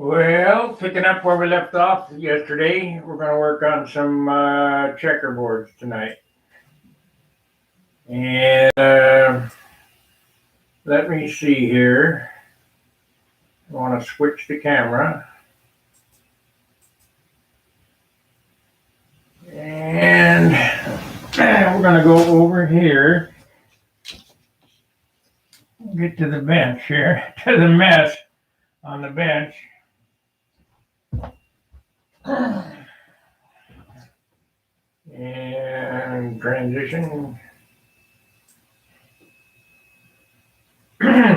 Well, picking up where we left off yesterday, we're going to work on some checkerboards tonight. And let me see here. I want to switch the camera. And we're going to go over here. Get to the bench here, to the mess on the bench. And transition.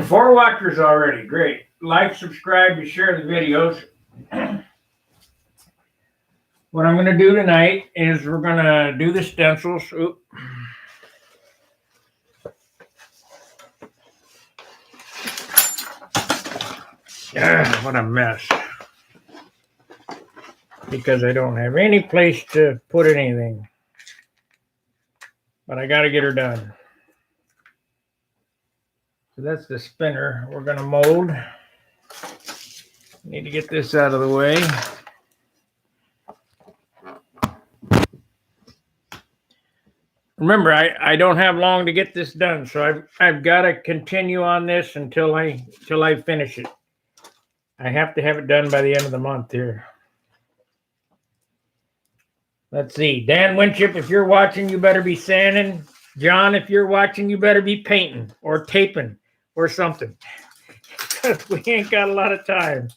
4 watchers already. Great. Like, subscribe, and share the videos. What I'm going to do tonight is we're going to do the stencils. Oop. What a mess. Because I don't have any place to put anything. But I got to get her done. So that's the spinner we're going to mold. Need to get this out of the way. Remember, I don't have long to get this done, so I've got to continue on this until I finish it. I have to have it done by the end of the month here. Let's see. Dan Winship, if you're watching, you better be sanding. John, if you're watching, you better be painting or taping or something. Because we ain't got a lot of time.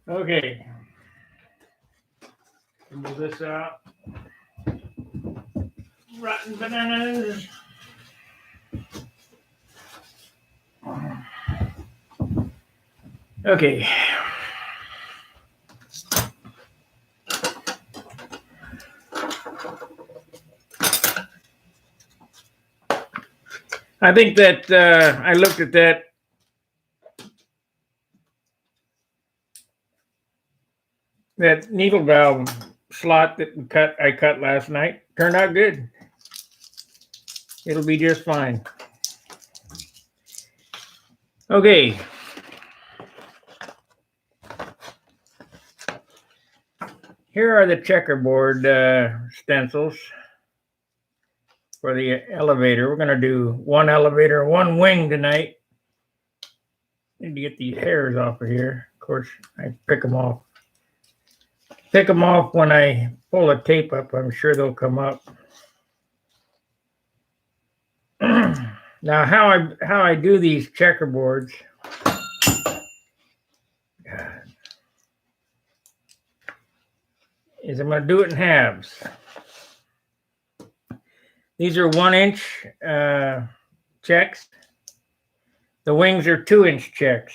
Okay. Move this out. Rotten bananas. Okay. I think that I looked at that needle valve slot that I cut last night. Turned out good. It'll be just fine. Okay. Here are the checkerboard stencils for the elevator. We're going to do one elevator, one wing tonight. Need to get these hairs off of here. Of course, I pick them off. Pick them off when I pull the tape up. I'm sure they'll come up. Now, how I do these checkerboards is I'm going to do it in halves. These are 1-inch checks. The wings are 2-inch checks.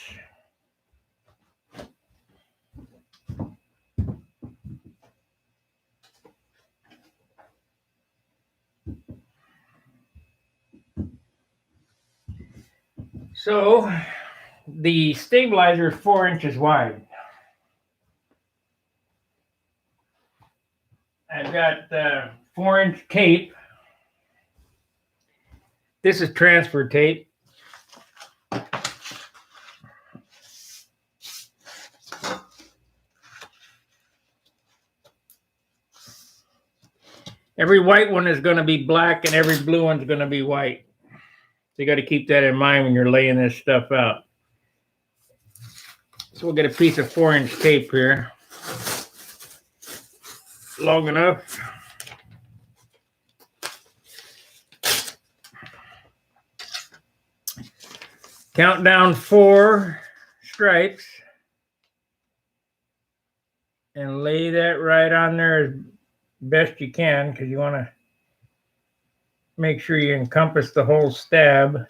So the stabilizer is 4 inches wide. I've got 4-inch tape. This is transfer tape. Every white one is going to be black and every blue one's going to be white. So you got to keep that in mind when you're laying this stuff out. So we'll get a piece of 4-inch tape here. Long enough. Count down 4 stripes. And lay that right on there as best you can, because you want to make sure you encompass the whole stab.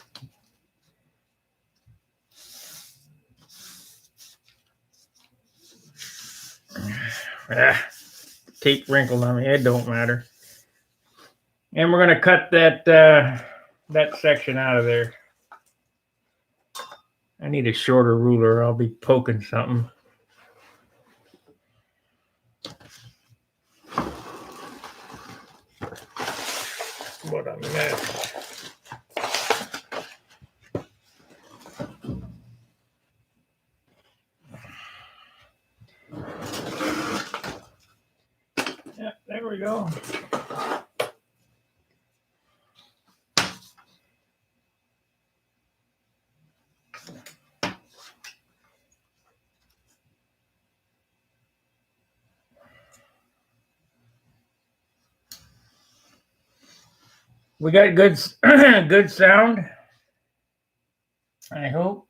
Tape wrinkled on me. It don't matter. And we're going to cut that section out of there. I need a shorter ruler. I'll be poking something. What a mess. Yeah, there we go. We got good good sound, I hope.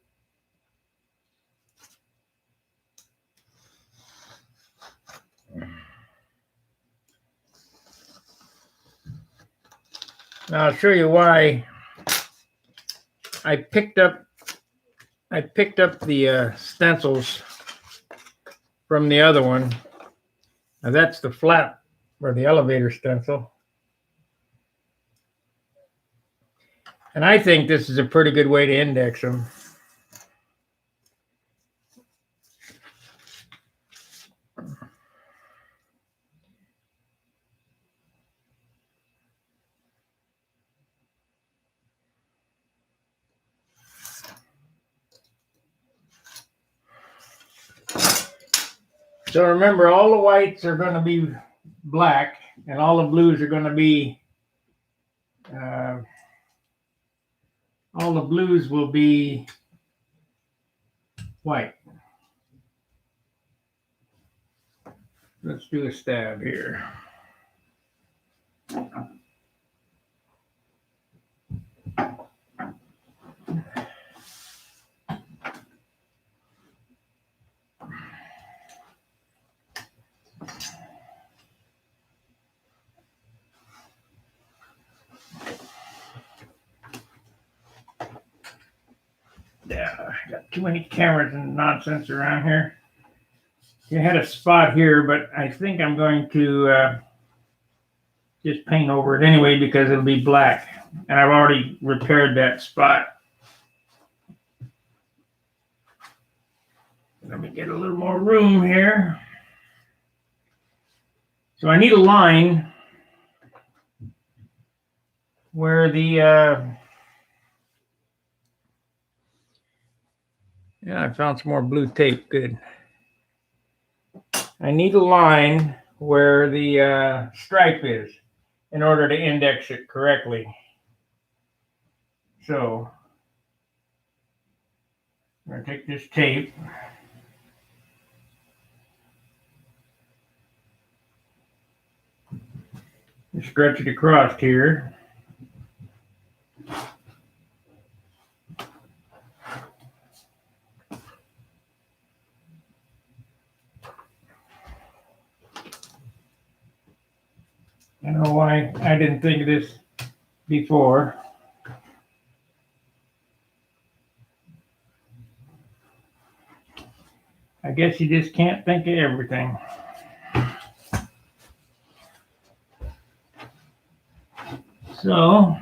Now I'll show you why I picked up the stencils from the other one. Now that's the flap for the elevator stencil. And I think this is a pretty good way to index them. So remember, all the whites are going to be black, and all the blues are going to be, all the blues will be white. Let's do a stab here. Yeah, I got too many cameras and nonsense around here. You had a spot here, but I think I'm going to just paint over it anyway because it'll be black. And I've already repaired that spot. Let me get a little more room here. So I need a line where the yeah, I found some more blue tape. Good. I need a line where the stripe is in order to index it correctly. So I'm going to take this tape. And stretch it across here. I don't know why I didn't think of this before. I guess you just can't think of everything. So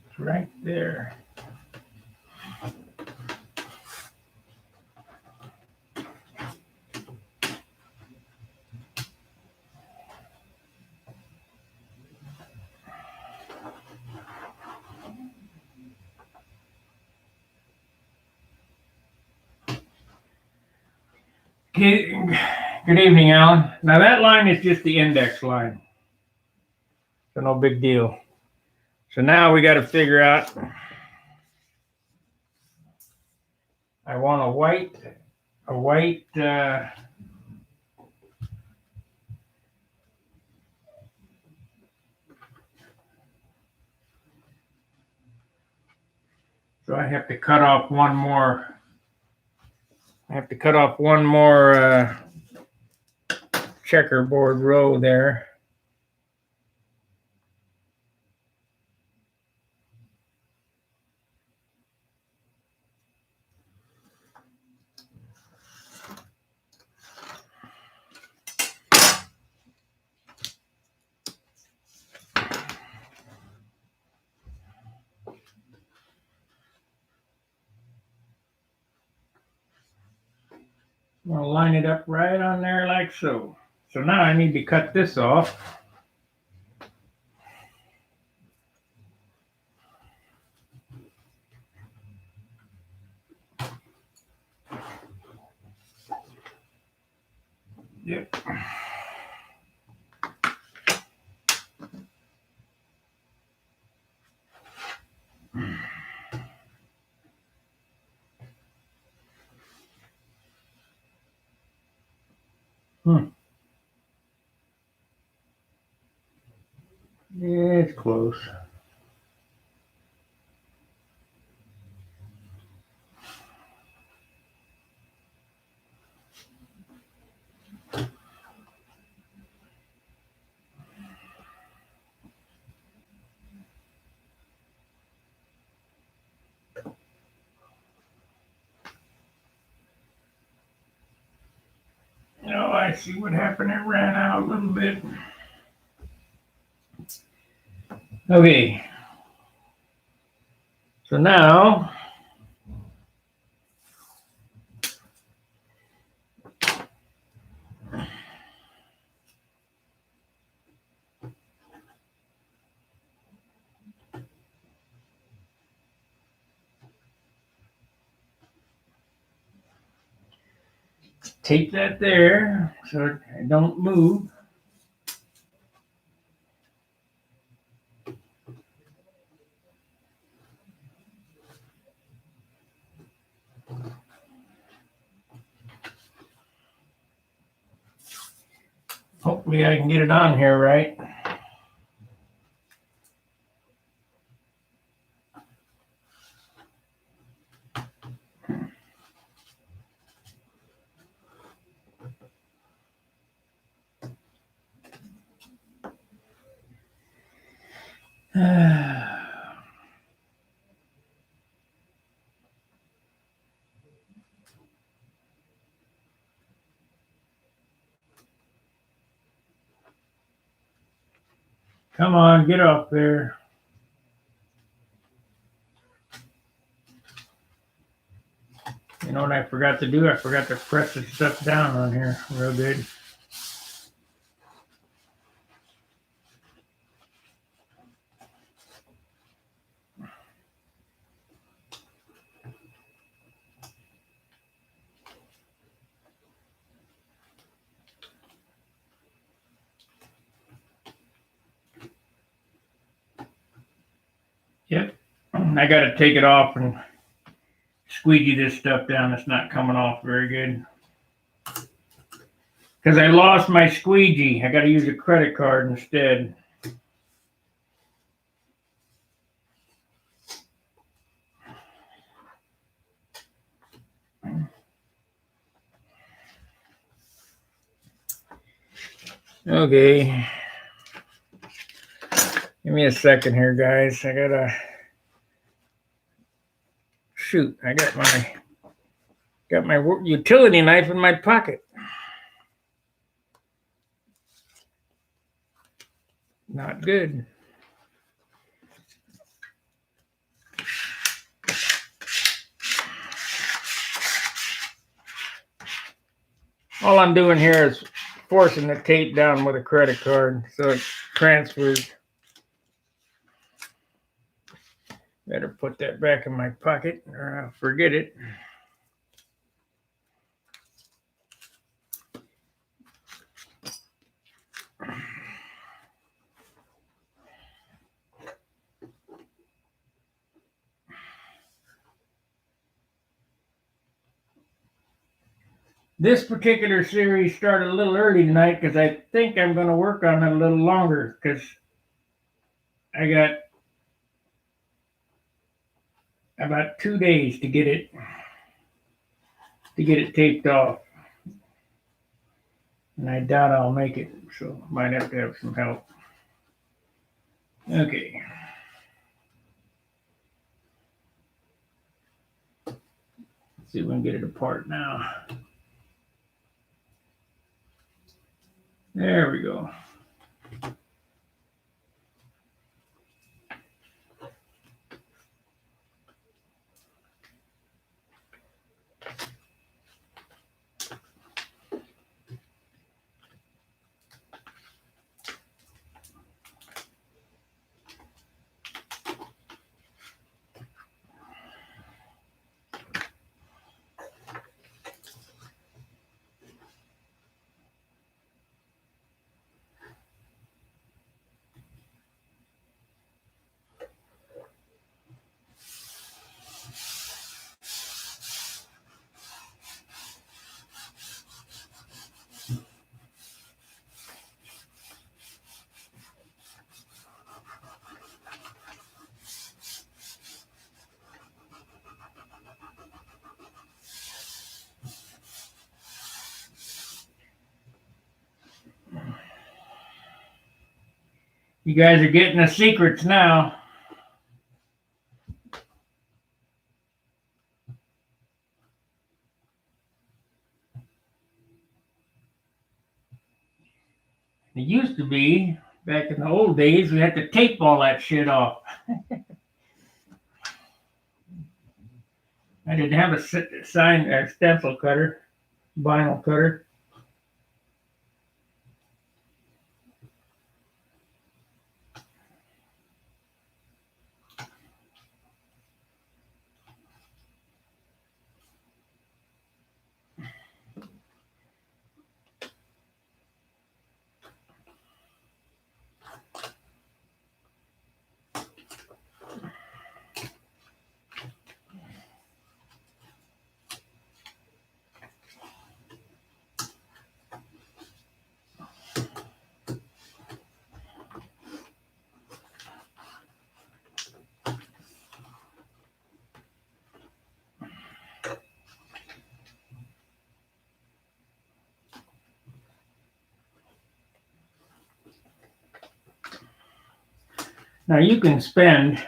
it's right there. Okay. Good evening, Alan. Now that line is just the index line. So no big deal. So now we got to figure out, I want a white, so I have to cut off one more. I have to cut off one more checkerboard row there. I'm going to line it up right on there like so. So now I need to cut this off. Yep. Yeah, it's close. Oh, I see what happened. It ran out a little bit. Okay. So now tape that there so it don't move. Hopefully I can get it on here right. Come on, get off there. You know what I forgot to do? I forgot to press the stuff down on here real good. Yep. I got to take it off and squeegee this stuff down. It's not coming off very good. Because I lost my squeegee. I got to use a credit card instead. Okay. Give me a second here, guys. I gotta shoot. I got my utility knife in my pocket. Not good. All I'm doing here is forcing the tape down with a credit card so it transfers. Better put that back in my pocket or I'll forget it. This particular series started a little early tonight because I think I'm going to work on it a little longer because I got about 2 days to get it taped off. And I doubt I'll make it, so might have to have some help. Okay. Let's see if we can get it apart now. There we go. You guys are getting the secrets now. It used to be, back in the old days, we had to tape all that shit off. I didn't have a stencil cutter, vinyl cutter. Now you can spend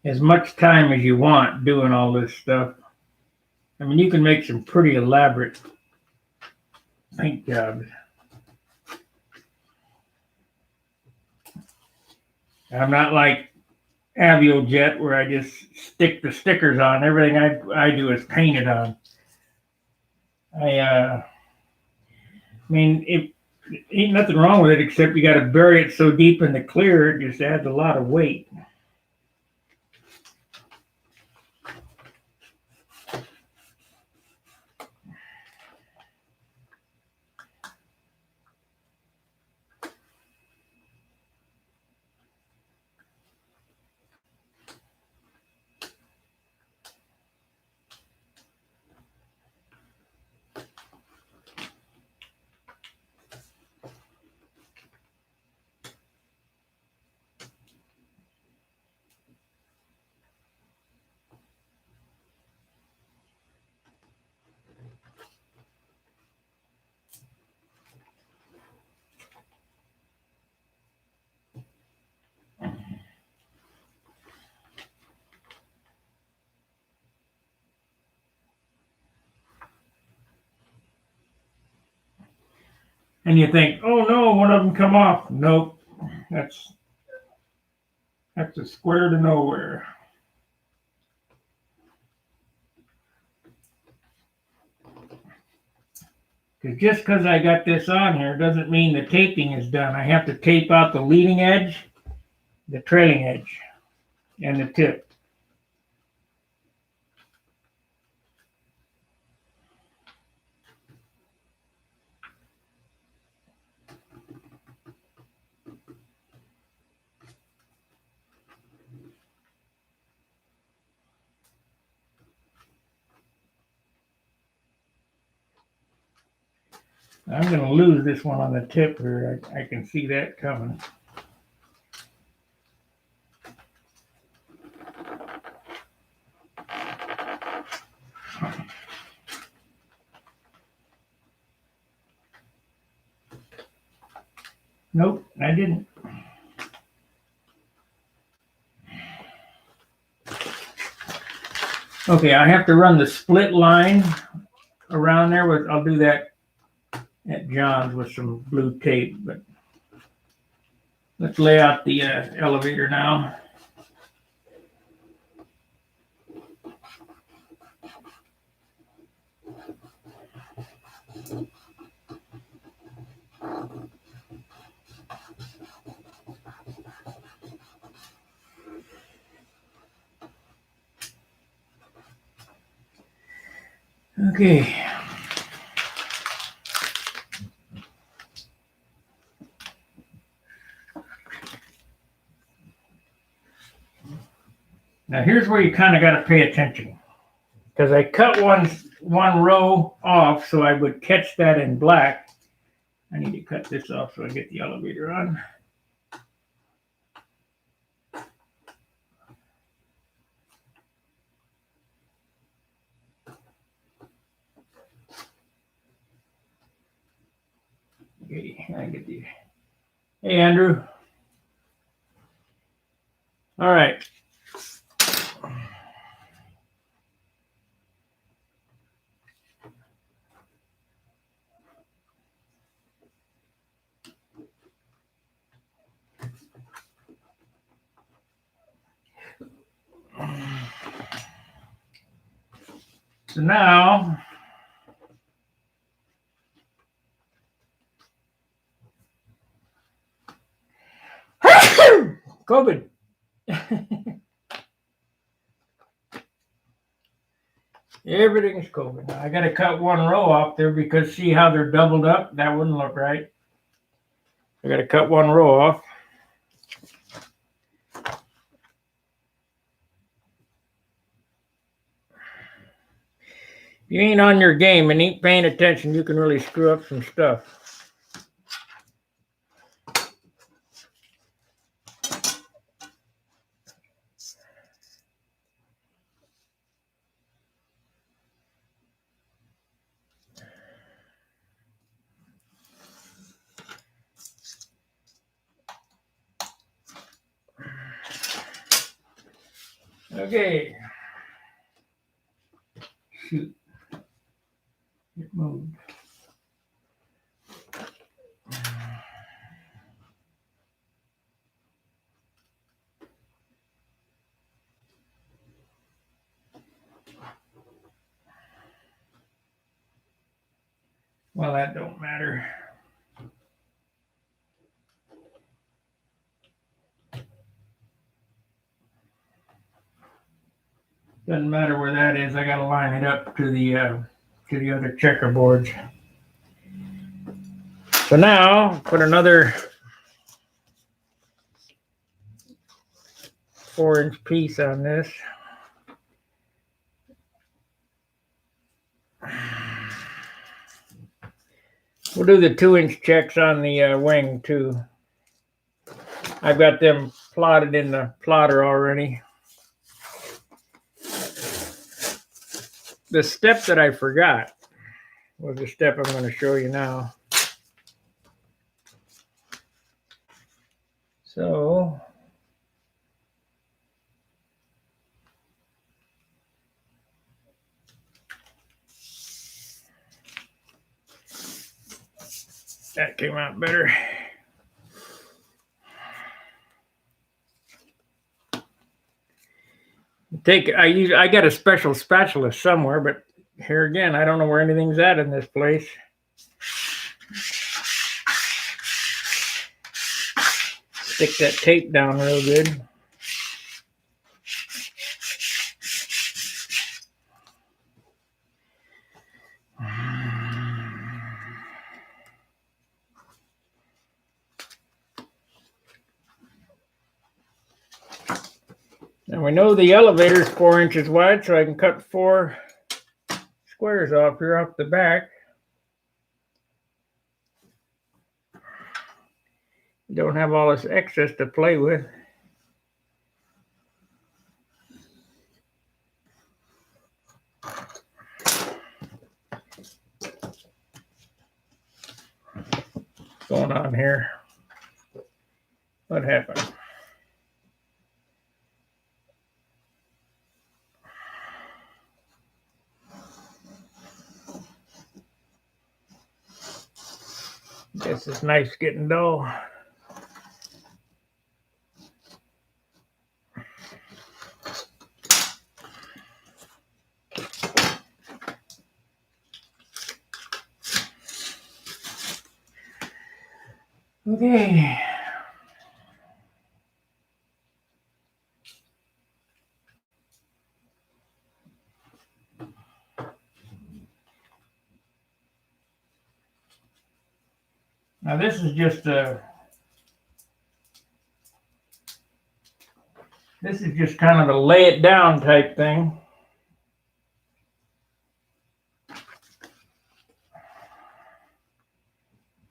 as much time as you want doing all this stuff. I mean, you can make some pretty elaborate paint jobs. I'm not like Aviojet where I just stick the stickers on. Everything I do is painted on. I mean, it ain't nothing wrong with it except you got to bury it so deep in the clear, it just adds a lot of weight. And you think, oh no, one of them come off. Nope, that's a square to nowhere. Just because I got this on here doesn't mean the taping is done. I have to tape out the leading edge, the trailing edge, and the tip. I'm going to lose this one on the tip here. I can see that coming. Nope, I didn't. Okay, I have to run the split line around there. I'll do that at John's with some blue tape. But let's lay out the elevator now. Okay. Now here's where you kind of got to pay attention, because I cut one row off so I would catch that in black. I need to cut this off so I get the elevator on. Okay, I get the Hey, Andrew. All right. So now, COVID. Everything's COVID. Now, I got to cut one row off there because see how they're doubled up? That wouldn't look right. I got to cut one row off. If you ain't on your game and ain't paying attention, you can really screw up some stuff. Okay. Shoot. It moved. Well, that don't matter. Doesn't matter where that is. I got to line it up to the other checkerboards. So now put another 4-inch piece on this. We'll do the 2-inch checks on the wing too. I've got them plotted in the plotter already. The step that I forgot was the step I'm going to show you now. So that came out better. I got a special spatula somewhere, but here again, I don't know where anything's at in this place. Stick that tape down real good. And we know the elevator is 4 inches wide, so I can cut 4 squares off here off the back. Don't have all this excess to play with. What's going on here? What happened? Guess this knife's getting dull. Okay. Now this is just kind of a lay it down type thing.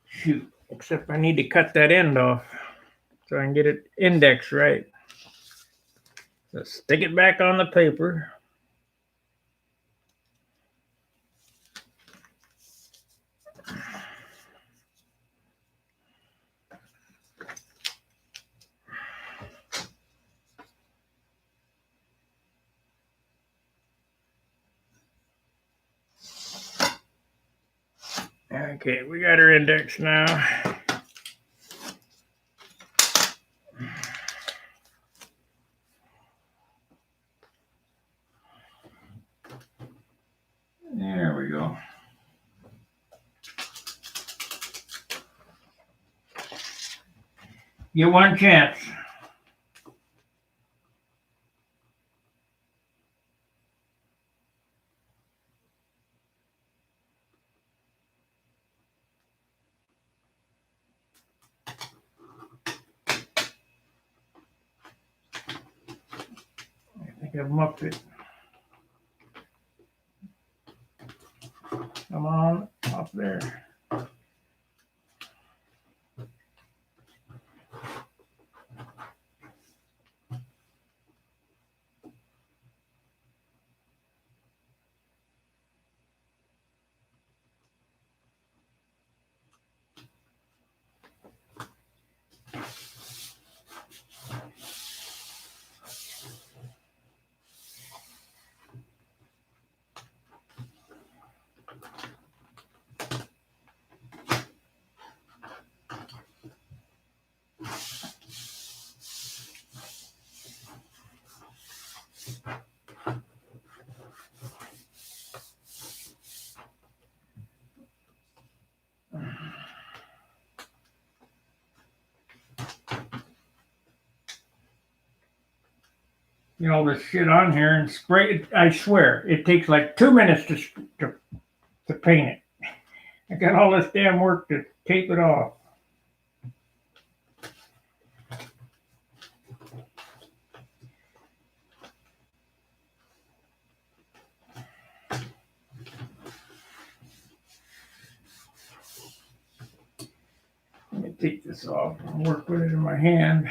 Shoot, except I need to cut that end off so I can get it indexed right. So stick it back on the paper. Okay, we got our index now. There we go. Get one chance. I think I've mucked it. Come on, up there. You know, this shit on here and spray it. I swear, it takes like 2 minutes to paint it. I got all this damn work to tape it off. Let me take this off and work with it in my hand.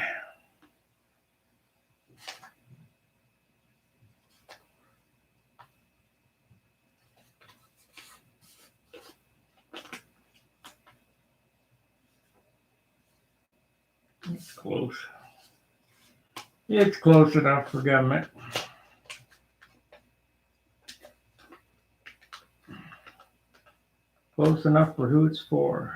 It's close. It's close enough for government. Close enough for who it's for.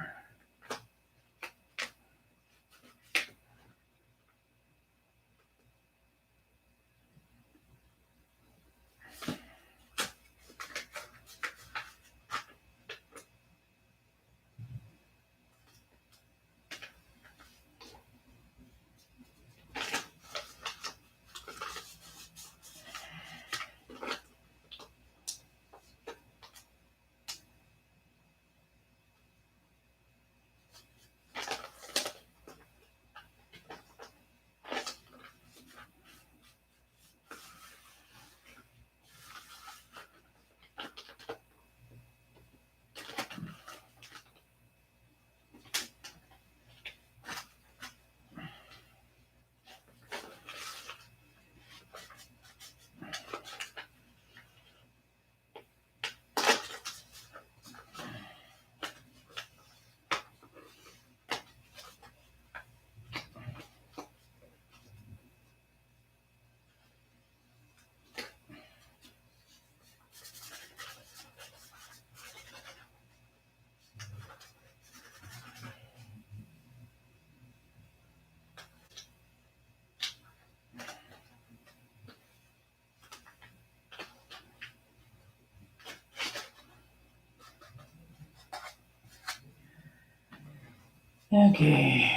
Okay.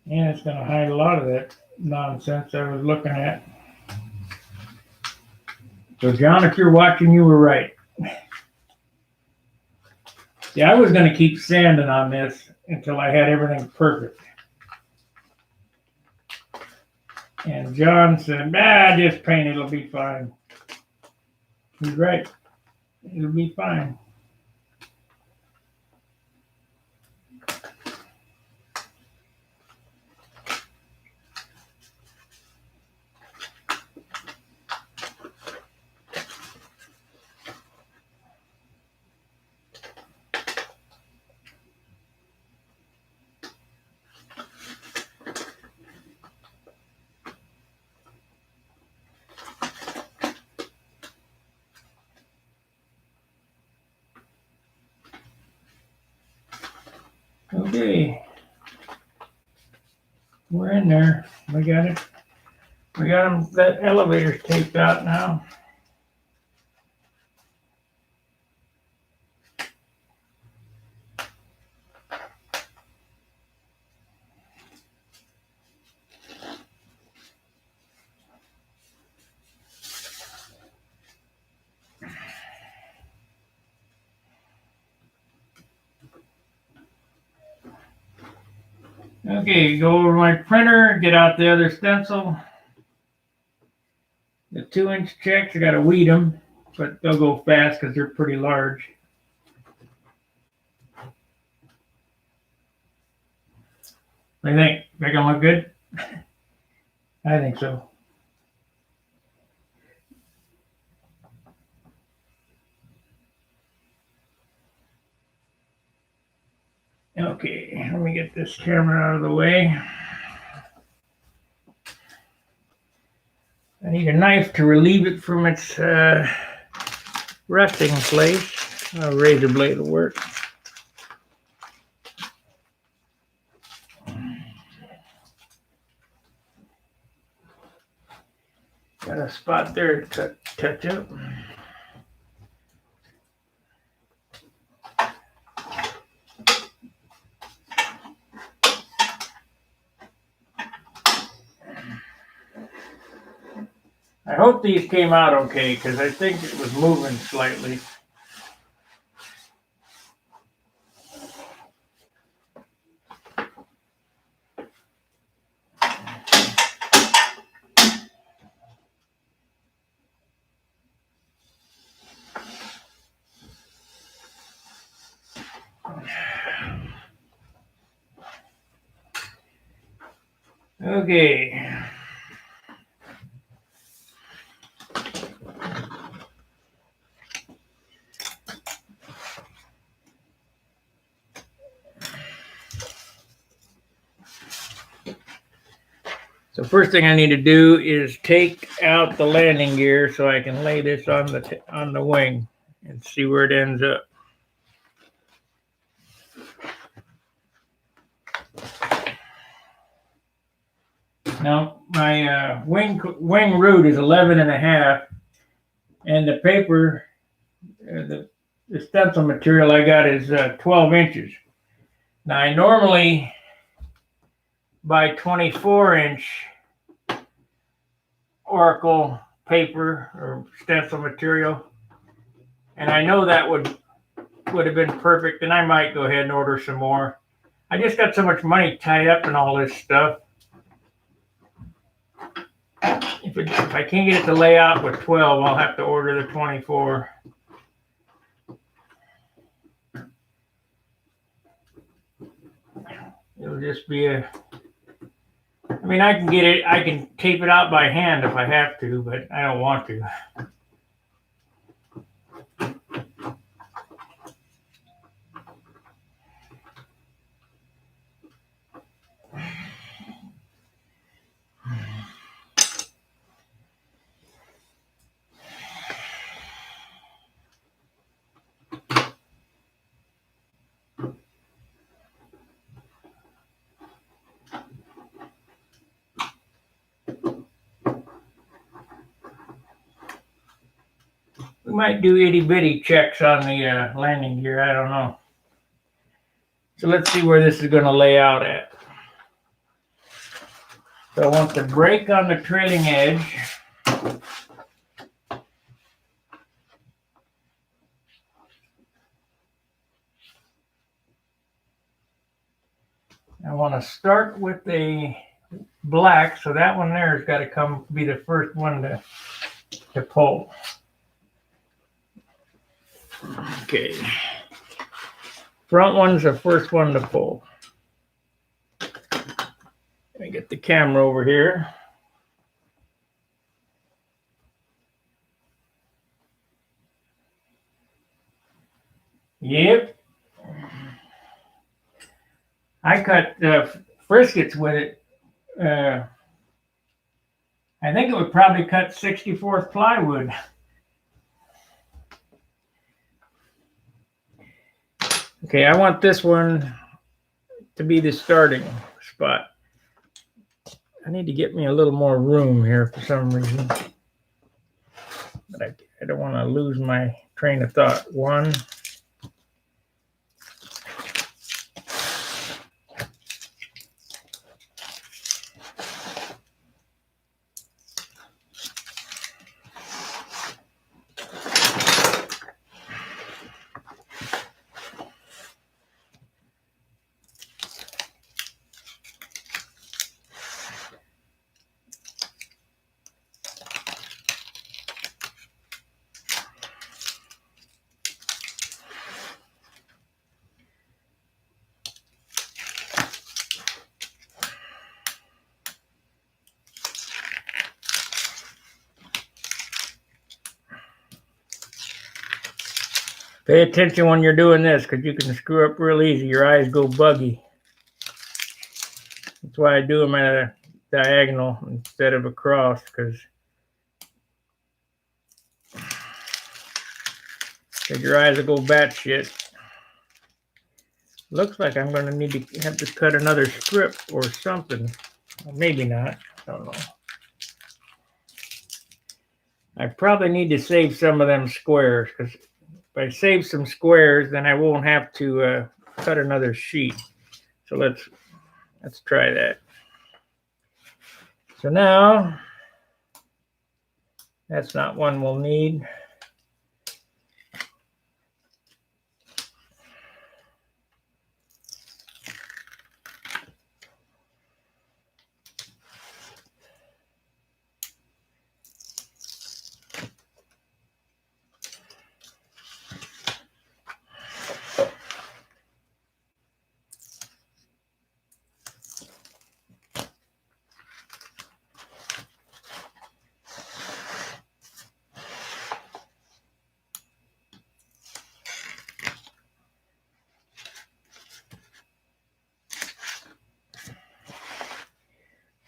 Yeah, it's going to hide a lot of that nonsense I was looking at. So, John, if you're watching, you were right. See, I was going to keep sanding on this until I had everything perfect. And John said, just paint it, it'll be fine. He's right. It'll be fine. Okay. We're in there. We got it. We got them. That elevator's taped out now. Okay, go over my printer, get out the other stencil. The 2-inch checks, I gotta weed them, but they'll go fast because they're pretty large. What do you think? They gonna look good? I think so. Okay, let me get this camera out of the way. I need a knife to relieve it from its resting place. A razor blade will work. Got a spot there to touch up. I hope these came out okay because I think it was moving slightly. Okay. So first thing I need to do is take out the landing gear so I can lay this on the wing and see where it ends up. Now my wing root is 11.5, and the paper, the stencil material I got is 12 inches. Now I normally buy 24-inch Oracle paper or stencil material, and I know that would have been perfect, and I might go ahead and order some more. I just got so much money tied up in all this stuff. If I can't get it to lay out with 12, I'll have to order the 24. It'll just be I mean, I can get it, I can tape it out by hand if I have to, but I don't want to. We might do itty bitty checks on the landing gear, I don't know. So let's see where this is going to lay out at. So I want the break on the trailing edge. I want to start with the black, so that one there has got to be the first one to pull. Okay. Front one's the first one to pull. Let me get the camera over here. Yep. I cut friskets with it. I think it would probably cut 64th plywood. Okay, I want this one to be the starting spot. I need to get me a little more room here for some reason. But I don't want to lose my train of thought. One. Pay attention when you're doing this because you can screw up real easy. Your eyes go buggy. That's why I do them at a diagonal instead of across, because your eyes will go batshit. Looks like I'm going to need to have to cut another strip or something. Well, maybe not. I don't know. I probably need to save some of them squares, because if I save some squares, then I won't have to cut another sheet. So let's try that. So now, that's not one we'll need.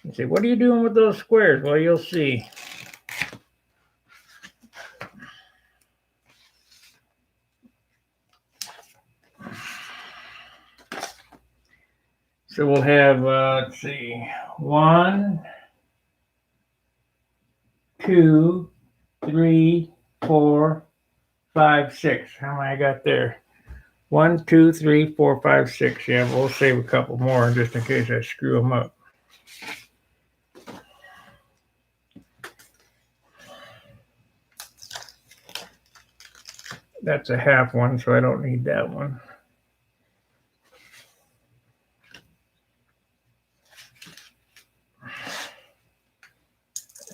You say, what are you doing with those squares? Well, you'll see. So we'll have, let's see, 1, 2, 3, 4, 5, 6. How many I got there? 1, 2, 3, 4, 5, 6. Yeah, we'll save a couple more just in case I screw them up. That's a half one, so I don't need that one.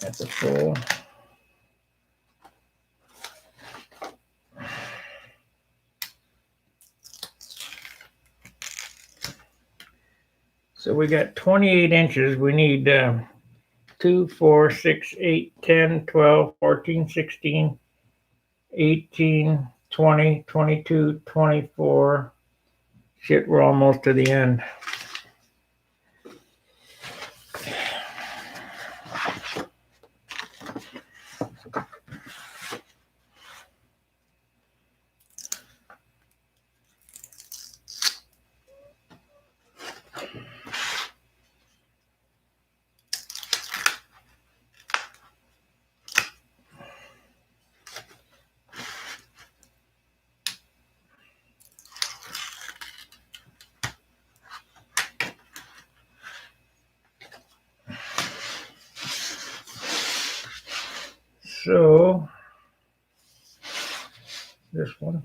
That's a full. So we got 28 inches. We need 2, 4, 6, 8, 10, 12, 14, 16, 18, 20, 22, 24. Shit, we're almost to the end. So, this one.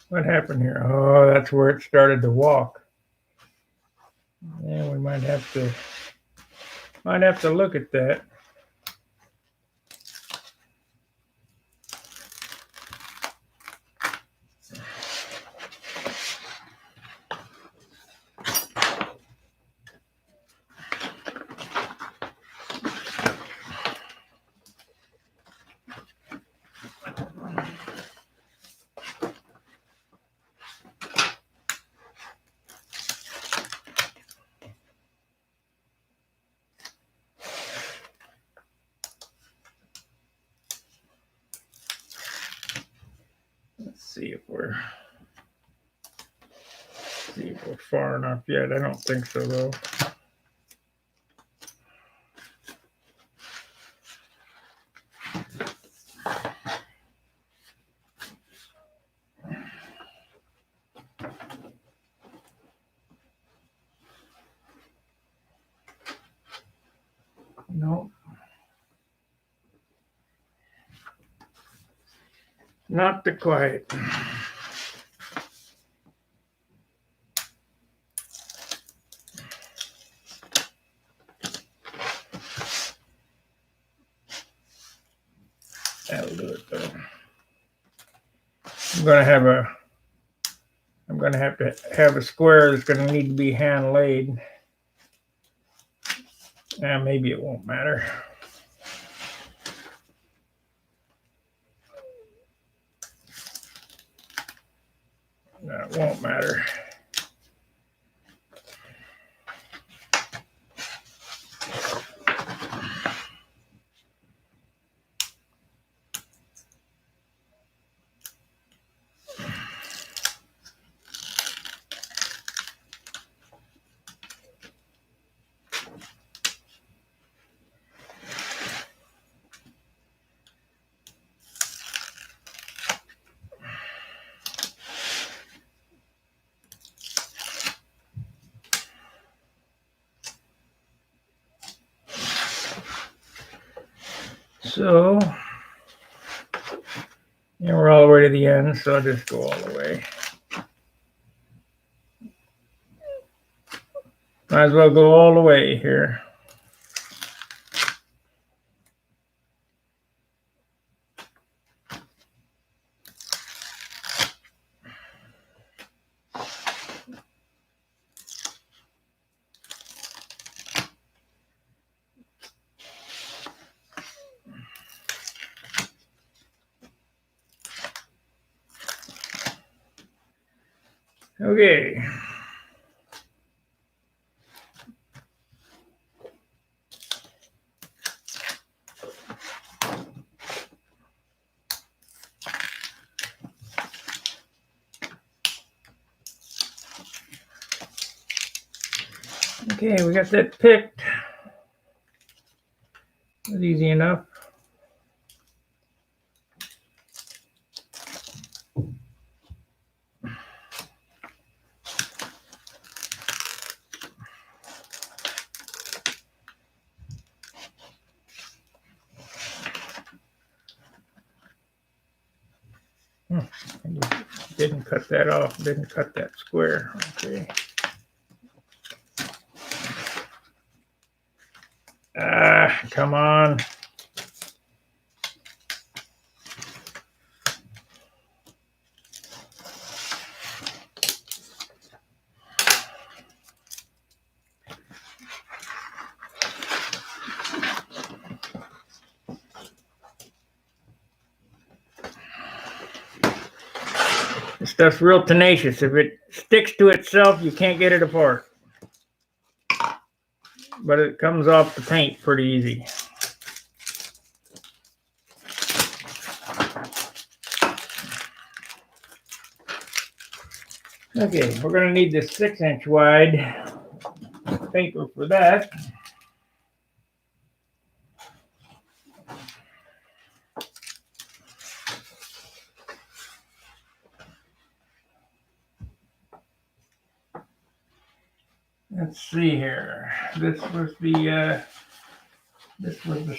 What happened here? Oh, that's where it started to walk. Yeah, we might have to look at that. Let's see if we're See if we're far enough yet. I don't think so, though. No. Not the quiet. That'll do it, though. I'm gonna have to have a square that's gonna need to be hand laid. Maybe it won't matter. No, it won't matter. So, yeah, we're all the way to the end, so I'll just go all the way. Might as well go all the way here. Okay. Okay, we got that picked. That's easy enough. I just didn't cut that off, didn't cut that square. Okay. Come on. This stuff's real tenacious. If it sticks to itself, you can't get it apart. But it comes off the paint pretty easy. Okay, we're going to need this 6-inch wide paper for that. Let's see here. This was the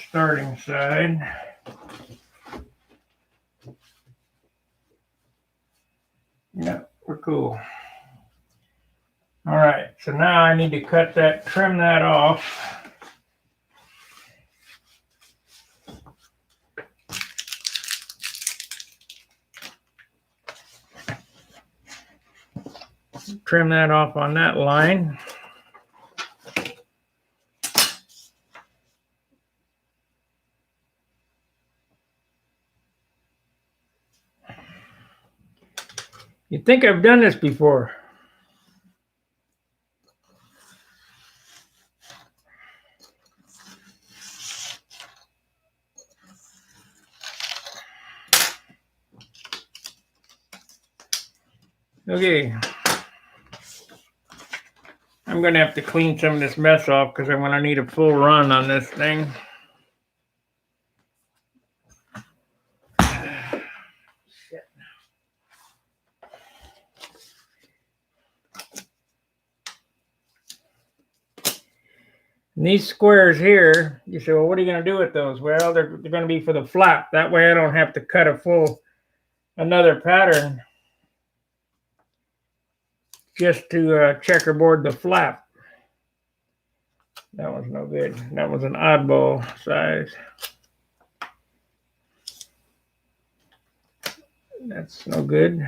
starting side. Yeah, we're cool. All right, so now I need to trim that off. Trim that off on that line. You'd think I've done this before. Okay. I'm going to have to clean some of this mess off because I'm going to need a full run on this thing. And these squares here, you say, well, what are you going to do with those? Well, they're going to be for the flap. That way I don't have to cut another pattern just to checkerboard the flap. That was no good. That was an oddball size. That's no good.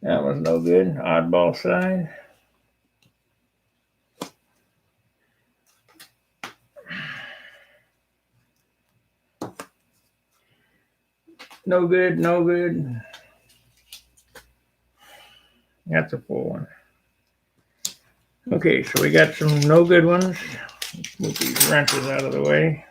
That was no good. Oddball size. No good, no good. That's a full one. Okay, so we got some no good ones. Let's move these wrenches out of the way.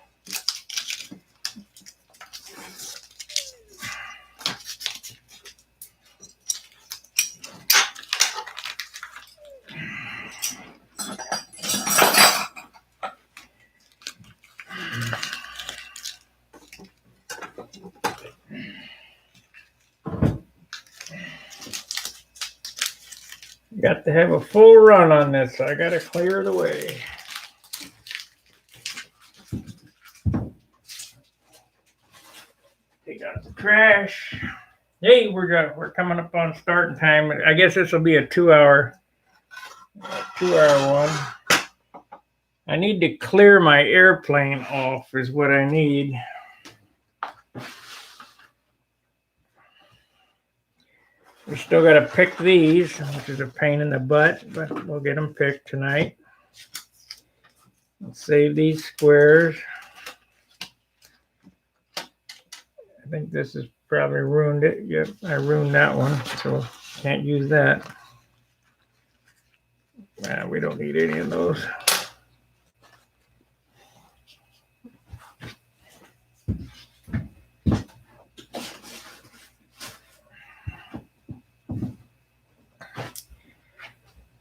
Got to have a full run on this, so I got to clear the way. Take out the trash. Hey, we're coming up on starting time. I guess this will be a 2-hour one. I need to clear my airplane off is what I need. We still got to pick these, which is a pain in the butt, but we'll get them picked tonight. Let's save these squares. I think this has probably ruined it. Yep, I ruined that one, so can't use that. Nah, we don't need any of those.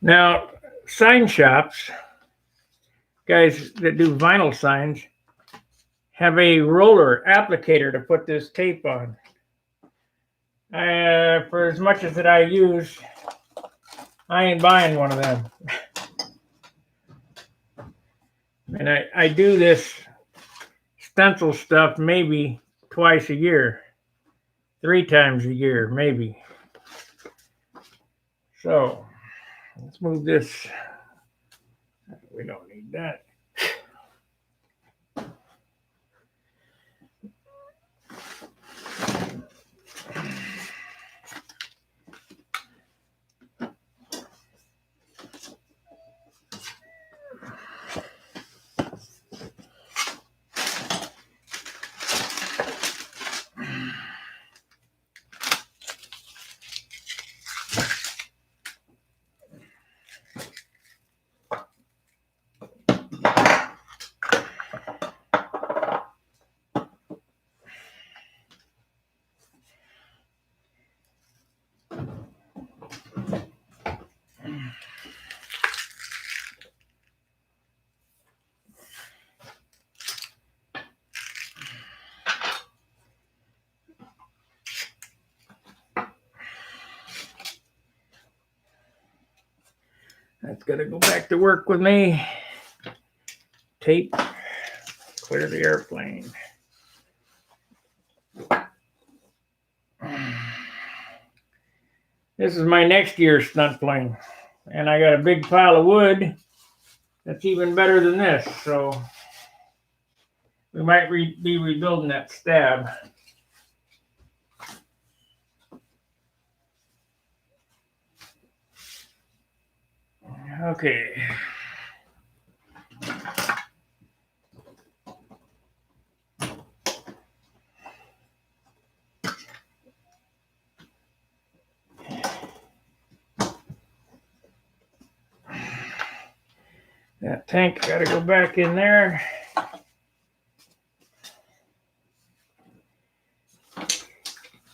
Now, sign shops, guys that do vinyl signs, have a roller applicator to put this tape on. For as much as that I use, I ain't buying one of them. And I do this stencil stuff maybe twice a year, 3 times a year, maybe. So let's move this. We don't need that. That's gonna go back to work with me. Tape, clear the airplane. This is my next year's stunt plane, and I got a big pile of wood that's even better than this, so we might be rebuilding that stab. Okay. That tank got to go back in there.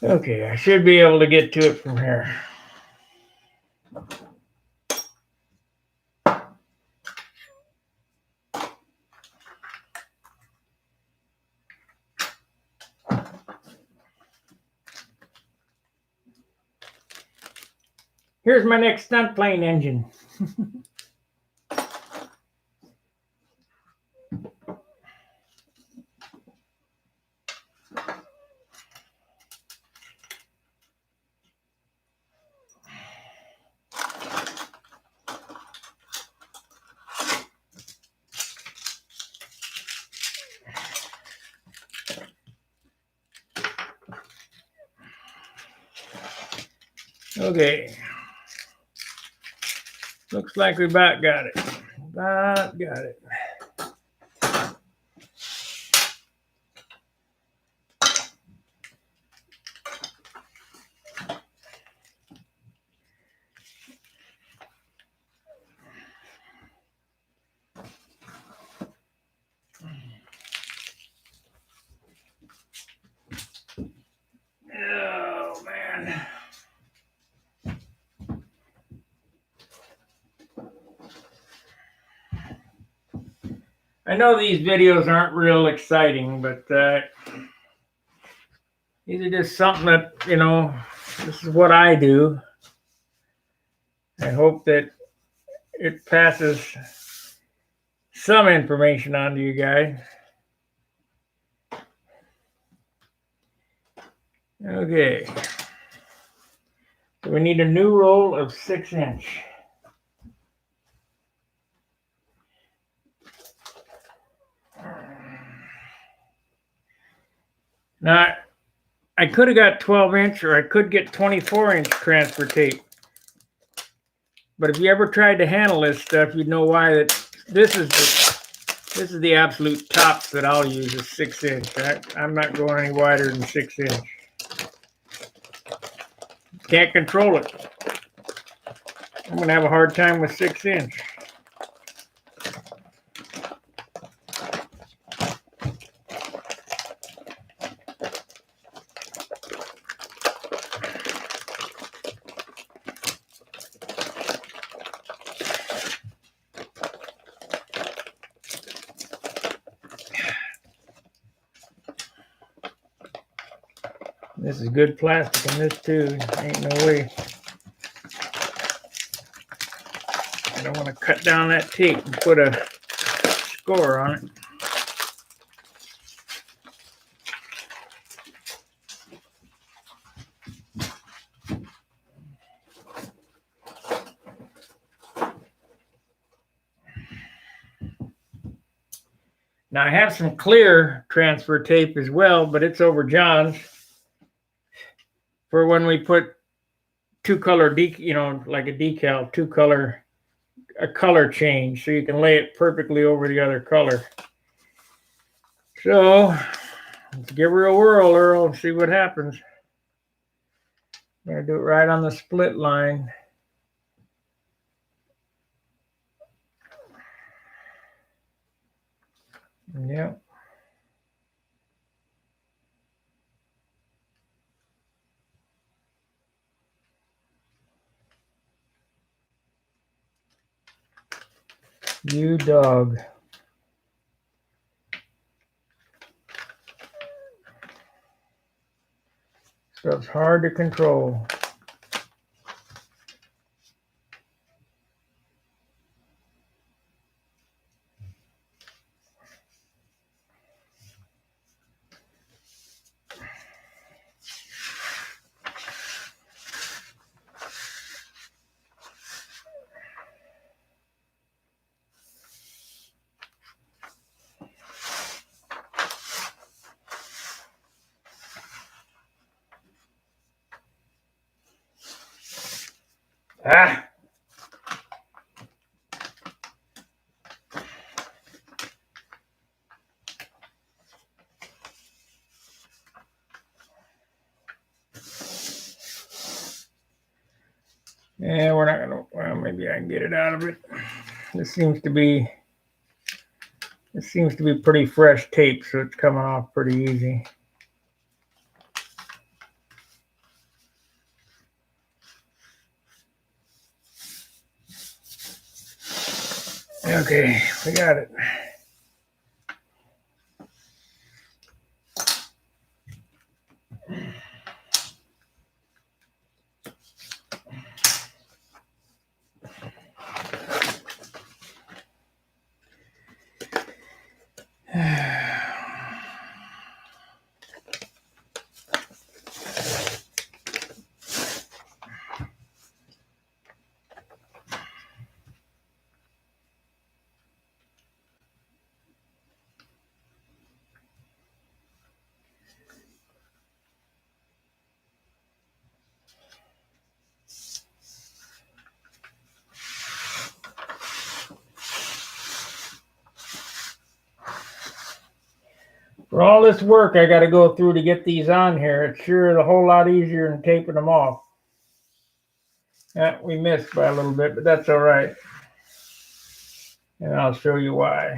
Okay, I should be able to get to it from here. Here's my next stunt plane engine. Okay. Looks like we about got it. About got it. Oh, man. I know these videos aren't real exciting, but these are just something that, you know, this is what I do. I hope that it passes some information on to you guys. Okay. So we need a new roll of 6-inch. Now, I could have got 12-inch or I could get 24-inch transfer tape. But if you ever tried to handle this stuff, you'd know why that this is the absolute tops that I'll use is 6-inch. I'm not going any wider than 6-inch. Can't control it. I'm gonna have a hard time with 6-inch. This is good plastic in this too. Ain't no way. I don't want to cut down that tape and put a score on it. Now I have some clear transfer tape as well, but it's over John's for when we put two-color, you know, like a decal, two-color, a color change, so you can lay it perfectly over the other color. So let's give her a whirl, Earl, and see what happens. I'm gonna do it right on the split line. Yep. You dog. Stuff's hard to control. Ah! Yeah, we're not gonna, well, maybe I can get it out of it. This seems to be pretty fresh tape, so it's coming off pretty easy. Okay, we got it. For all this work I got to go through to get these on here, it's sure a whole lot easier than taping them off. Yeah, we missed by a little bit, but that's all right. And I'll show you why.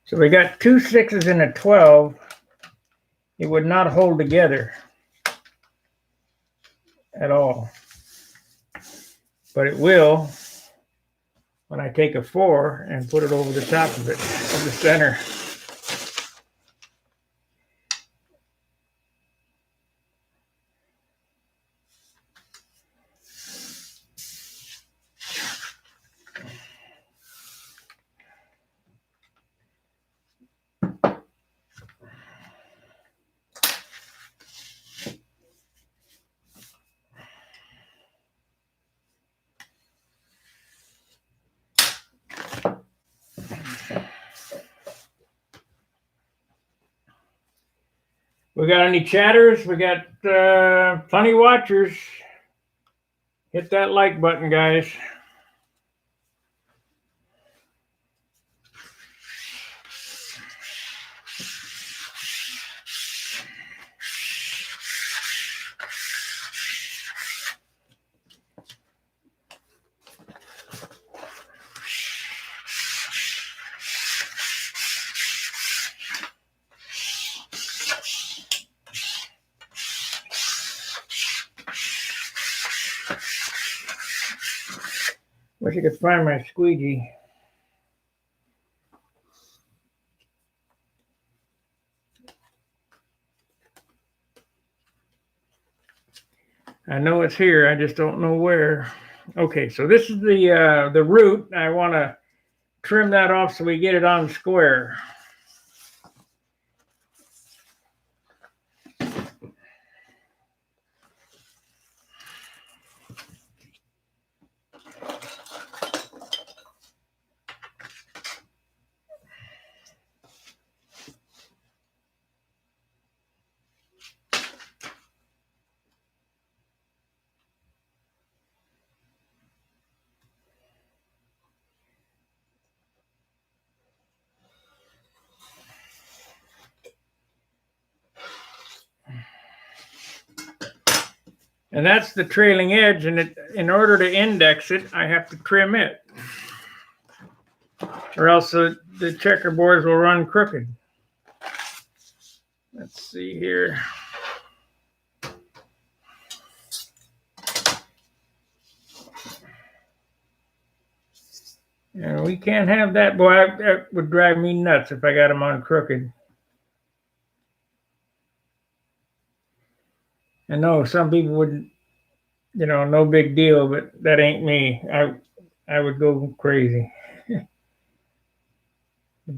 So we got 2 6s and a 12. It would not hold together at all. But it will when I take a 4 and put it over the top of it, in the center. We got any chatters? We got plenty watchers. Hit that like button, guys. Wish I could find my squeegee. I know it's here, I just don't know where. Okay, so this is the root. I want to trim that off so we get it on square. And that's the trailing edge, and in order to index it, I have to trim it. Or else the checkerboards will run crooked. Let's see here. And we can't have that. Boy, that would drive me nuts if I got them on crooked. I know some people would, no big deal, but that ain't me. I would go crazy. It'd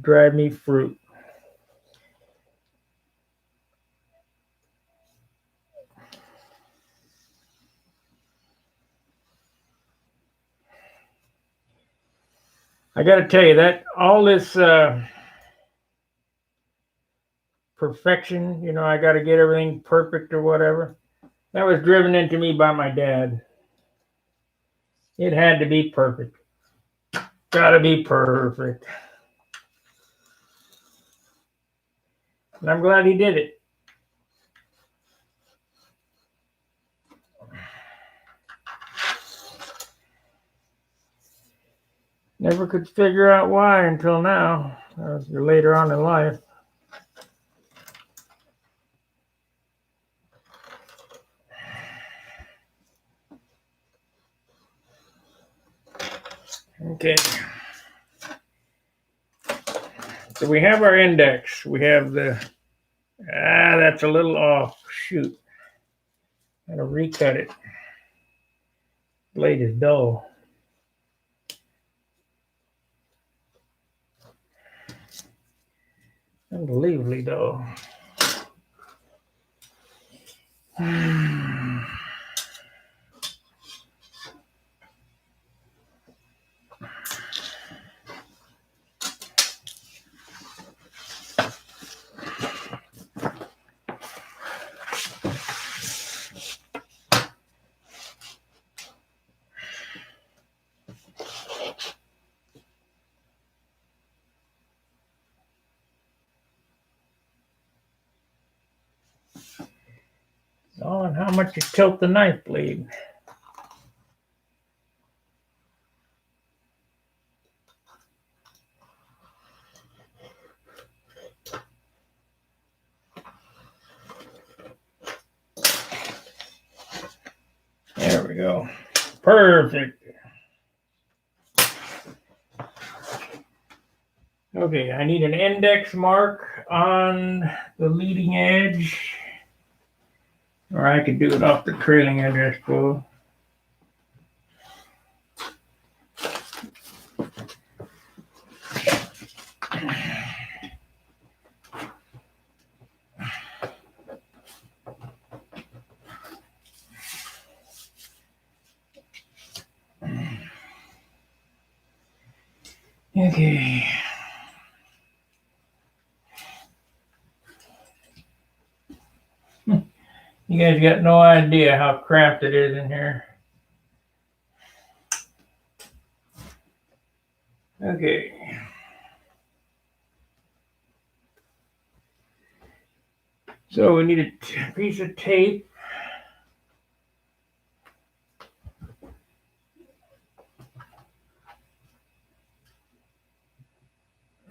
drive me fruit. I got to tell you that all this perfection, I got to get everything perfect or whatever, that was driven into me by my dad. It had to be perfect. Got to be perfect. And I'm glad he did it. Never could figure out why until now, or later on in life. Okay. So we have our index. We have the, that's a little off. Shoot. Gotta recut it. Blade is dull. Unbelievably dull. All on how much you tilt the knife blade. There we go. Perfect. Okay, I need an index mark on the leading edge. Or I could do it off the trailing edge, I suppose. Okay. You guys got no idea how cramped it is in here. Okay. So we need a piece of tape.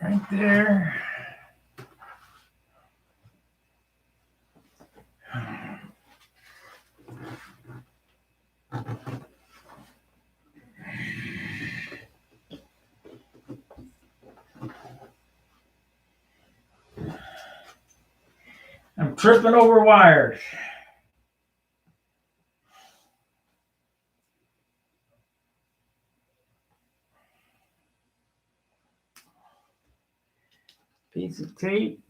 Right there. I'm tripping over wires. Piece of tape.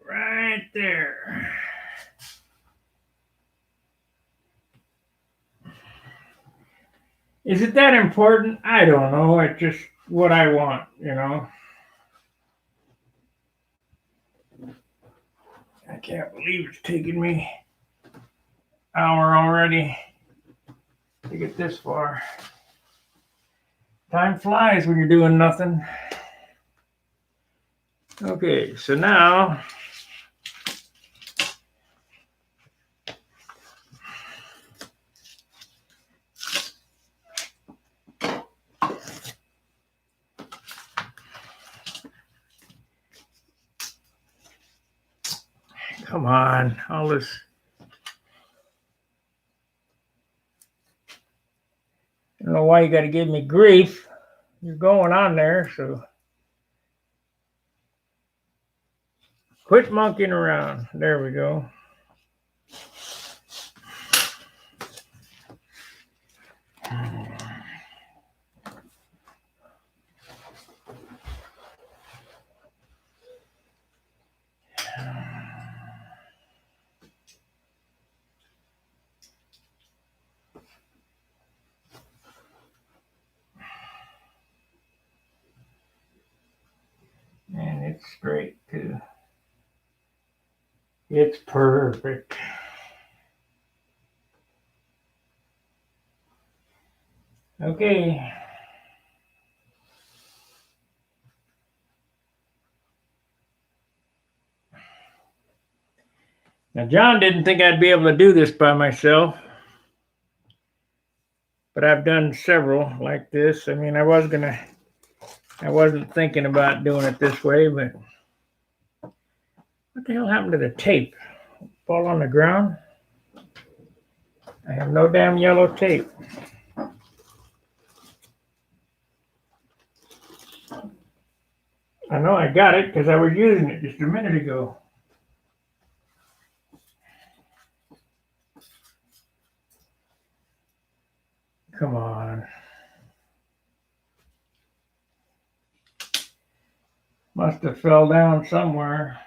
Right there. Is it that important? I don't know. It's just what I want, you know. I can't believe it's taken me an hour already to get this far. Time flies when you're doing nothing. Okay, so now come on, all this. I don't know why you got to give me grief. You're going on there, so quit monkeying around. There we go. And it's straight too. It's perfect. Okay. Now, John didn't think I'd be able to do this by myself, but I've done several like this. I mean, I wasn't thinking about doing it this way, but what the hell happened to the tape? Fall on the ground? I have no damn yellow tape. I know I got it because I was using it just a minute ago. Come on. Must have fell down somewhere.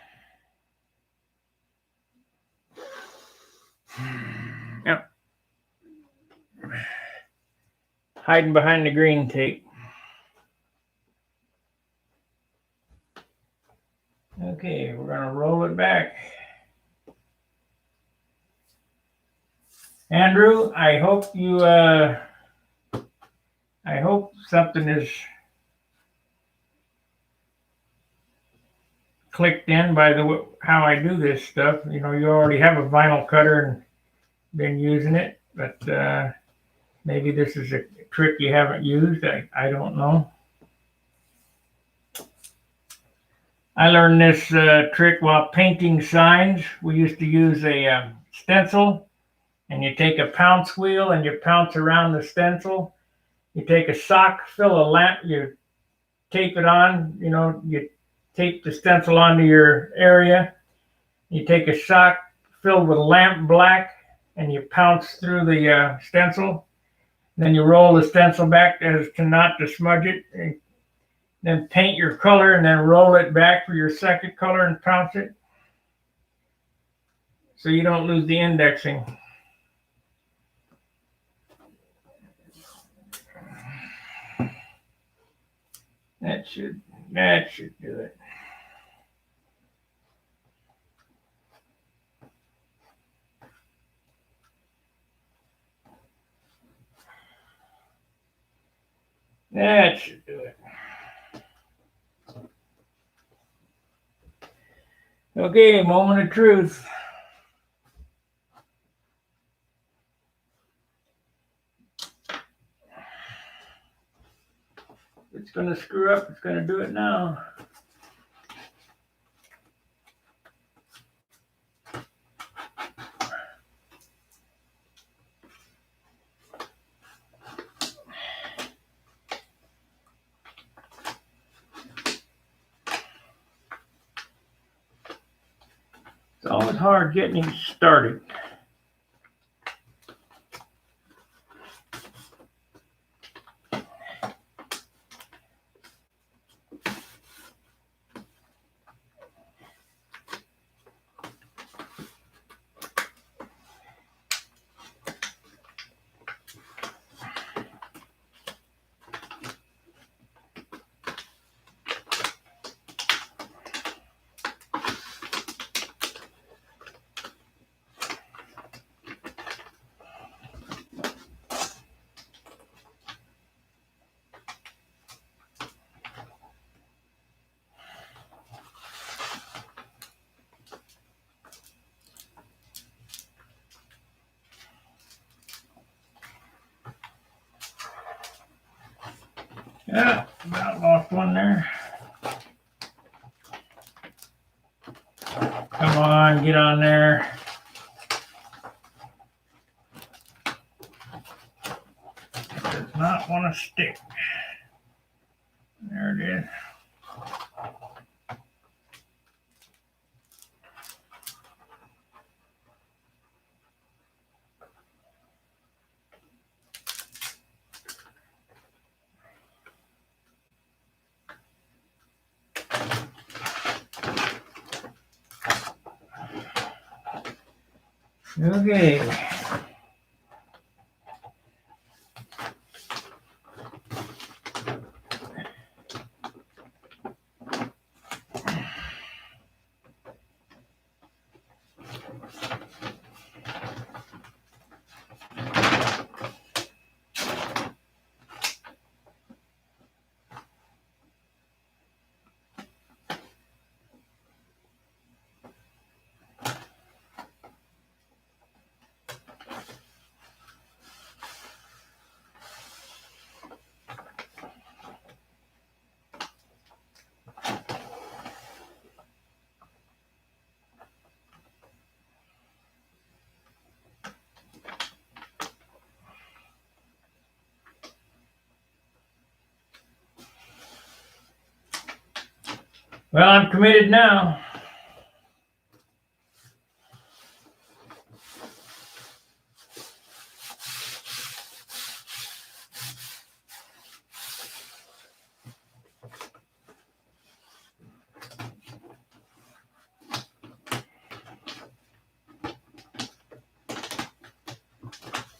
Yep. Hiding behind the green tape. Okay, we're going to roll it back. Andrew, I hope something is clicked in by how I do this stuff. You know, you already have a vinyl cutter and been using it, but maybe this is a trick you haven't used. I don't know. I learned this trick while painting signs. We used to use a stencil, and you take a pounce wheel and you pounce around the stencil. You take a sock, fill a lamp, you tape it on, you tape the stencil onto your area. You take a sock filled with lamp black and you pounce through the stencil. Then you roll the stencil back as to not to smudge it. And then paint your color and then roll it back for your second color and pounce it. So you don't lose the indexing. That should do it. That should do it. Okay, moment of truth. If it's going to screw up, it's going to do it now. It's always hard getting him started. Yeah, about lost one there. Come on, get on there. It does not want to stick. There it is. Okay. Well, I'm committed now.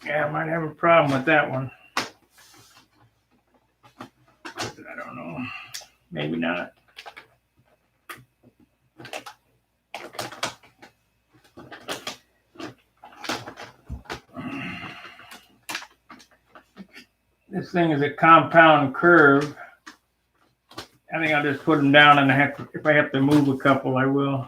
Yeah, I might have a problem with that one. I don't know. Maybe not. This thing is a compound curve. I think I'll just put them down, and if I have to move a couple, I will.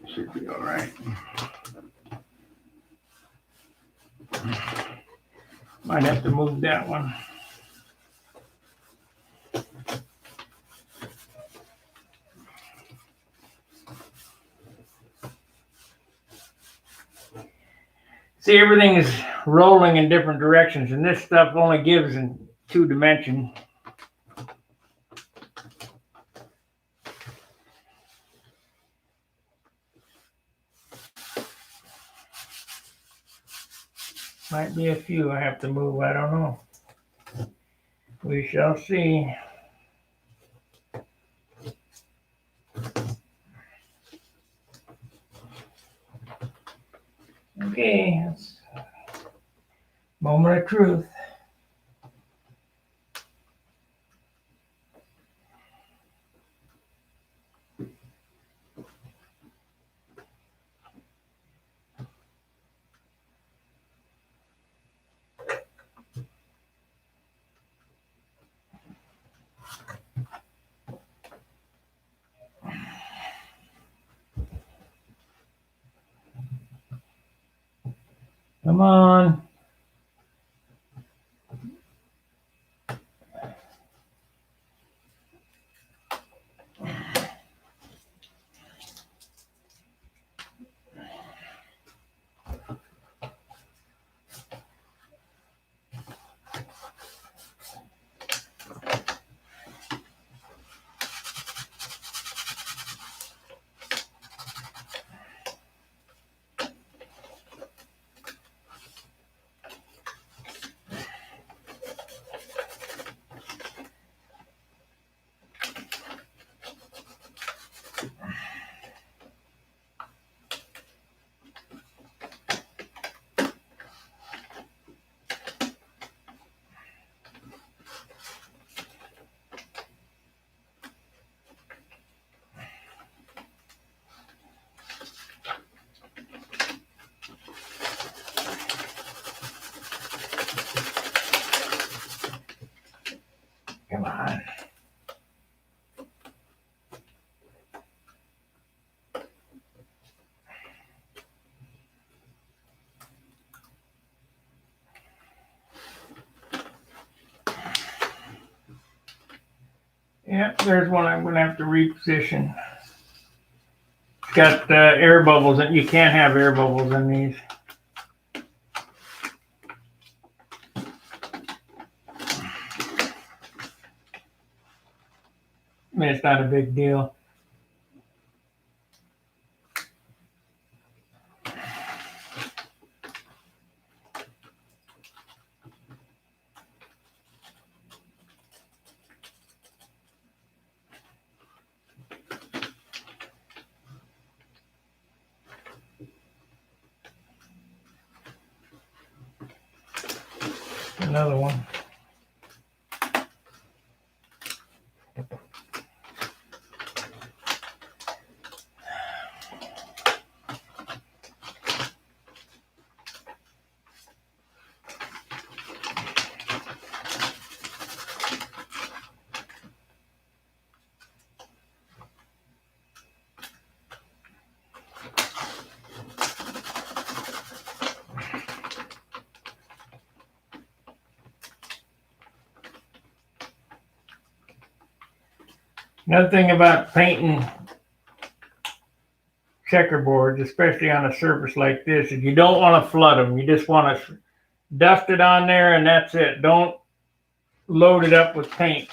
Should be all right. Might have to move that one. See, everything is rolling in different directions, and this stuff only gives in 2 dimensions. Might be a few I have to move, I don't know. We shall see. Okay, that's moment of truth. Come on. Come on. Yeah, there's one I'm going to have to reposition. It's got air bubbles, and you can't have air bubbles in these. I mean, it's not a big deal. Another one. Another thing about painting checkerboards, especially on a surface like this, is you don't want to flood them. You just want to dust it on there, and that's it. Don't load it up with paint.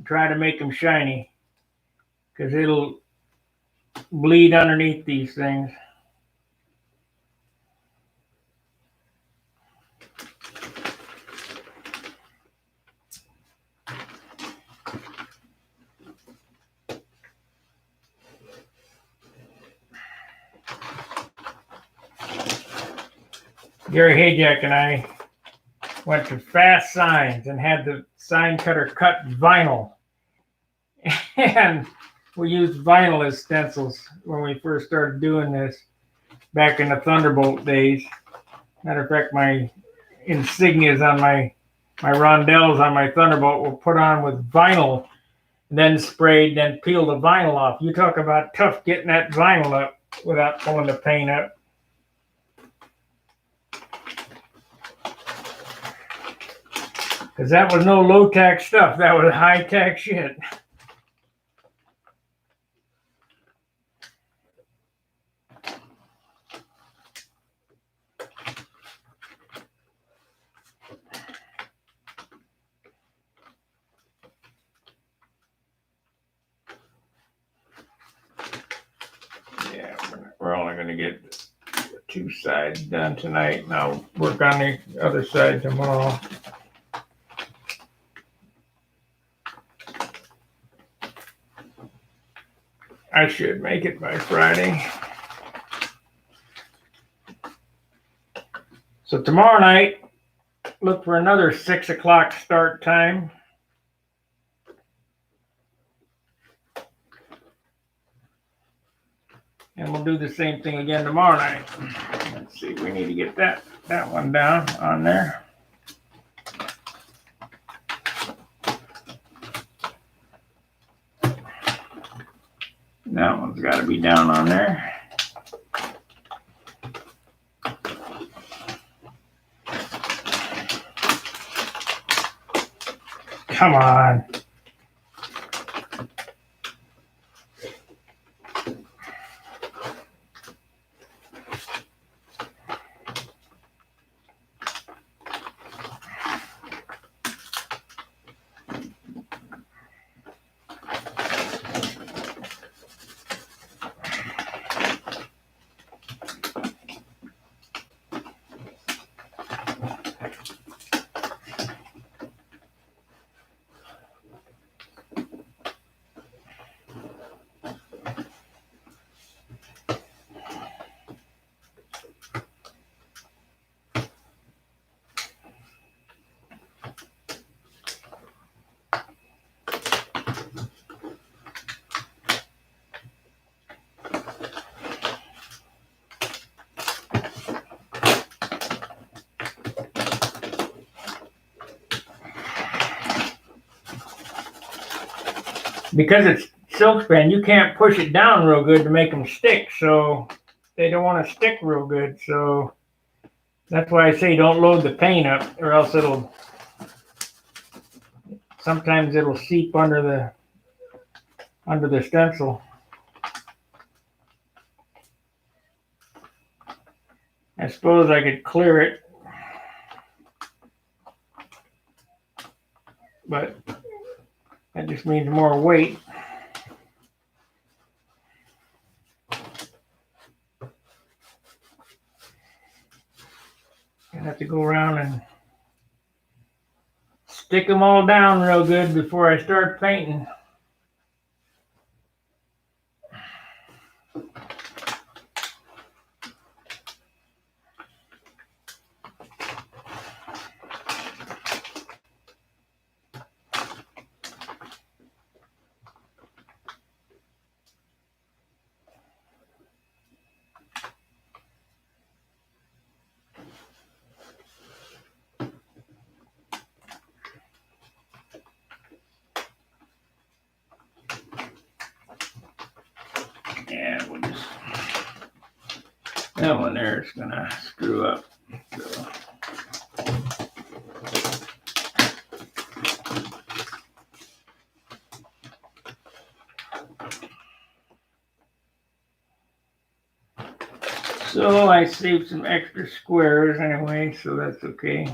Try to make them shiny, because it'll bleed underneath these things. Gary Hayjack and I went to Fast Signs and had the sign cutter cut vinyl. And we used vinyl as stencils when we first started doing this back in the Thunderbolt days. Matter of fact, my insignias on my rondelles on my Thunderbolt were put on with vinyl, then sprayed, then peeled the vinyl off. You talk about tough getting that vinyl up without pulling the paint up. Because that was no low-tax stuff. That was high-tax shit. Yeah, we're only going to get 2 sides done tonight, and I'll work on the other side tomorrow. I should make it by Friday. So tomorrow night, look for another 6 o'clock start time. And we'll do the same thing again tomorrow night. Let's see, we need to get that one down on there. That one's got to be down on there. Come on. Because it's silk span, you can't push it down real good to make them stick, so they don't want to stick real good. So that's why I say don't load the paint up, or else sometimes it'll seep under the stencil. I suppose I could clear it, but that just means more weight. I have to go around and stick them all down real good before I start painting. Yeah, that one there is gonna screw up. So. So I saved some extra squares anyway, so that's okay.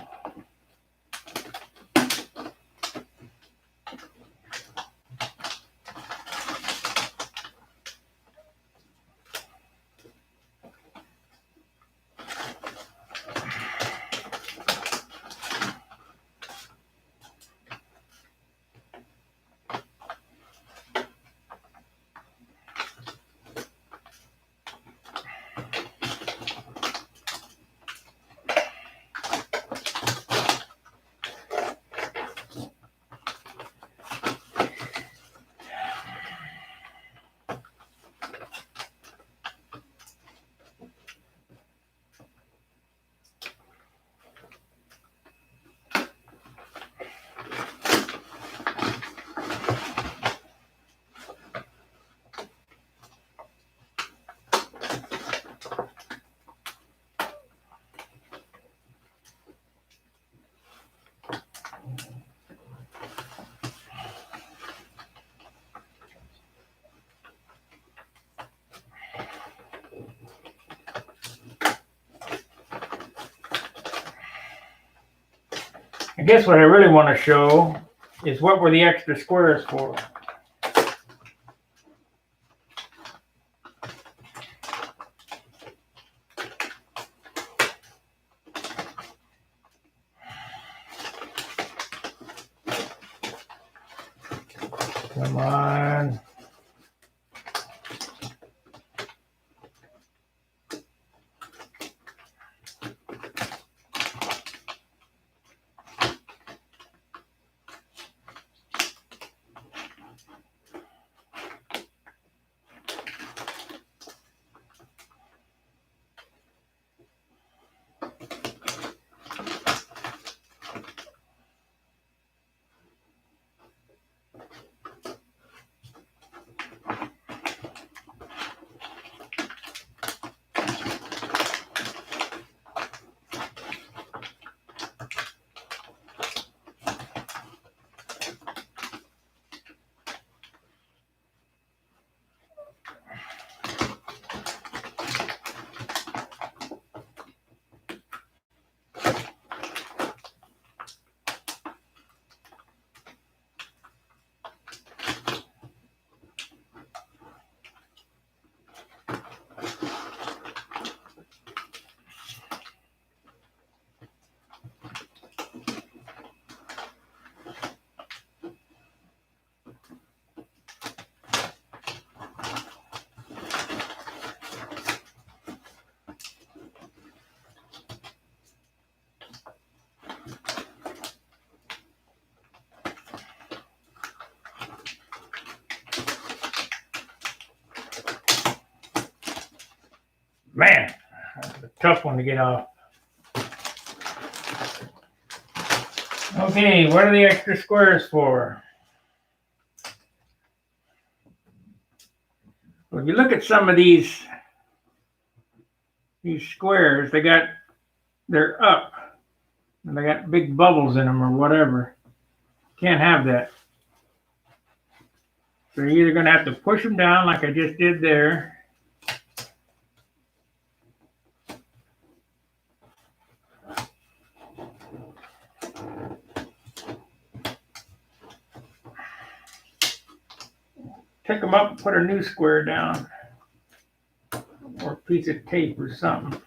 I guess what I really want to show is what were the extra squares for. Come on. Man, that's a tough one to get off. Okay, what are the extra squares for? Well, if you look at some of these squares, they're up, and they got big bubbles in them or whatever. Can't have that. So you're either going to have to push them down like I just did there. Pick them up and put a new square down. Or a piece of tape or something.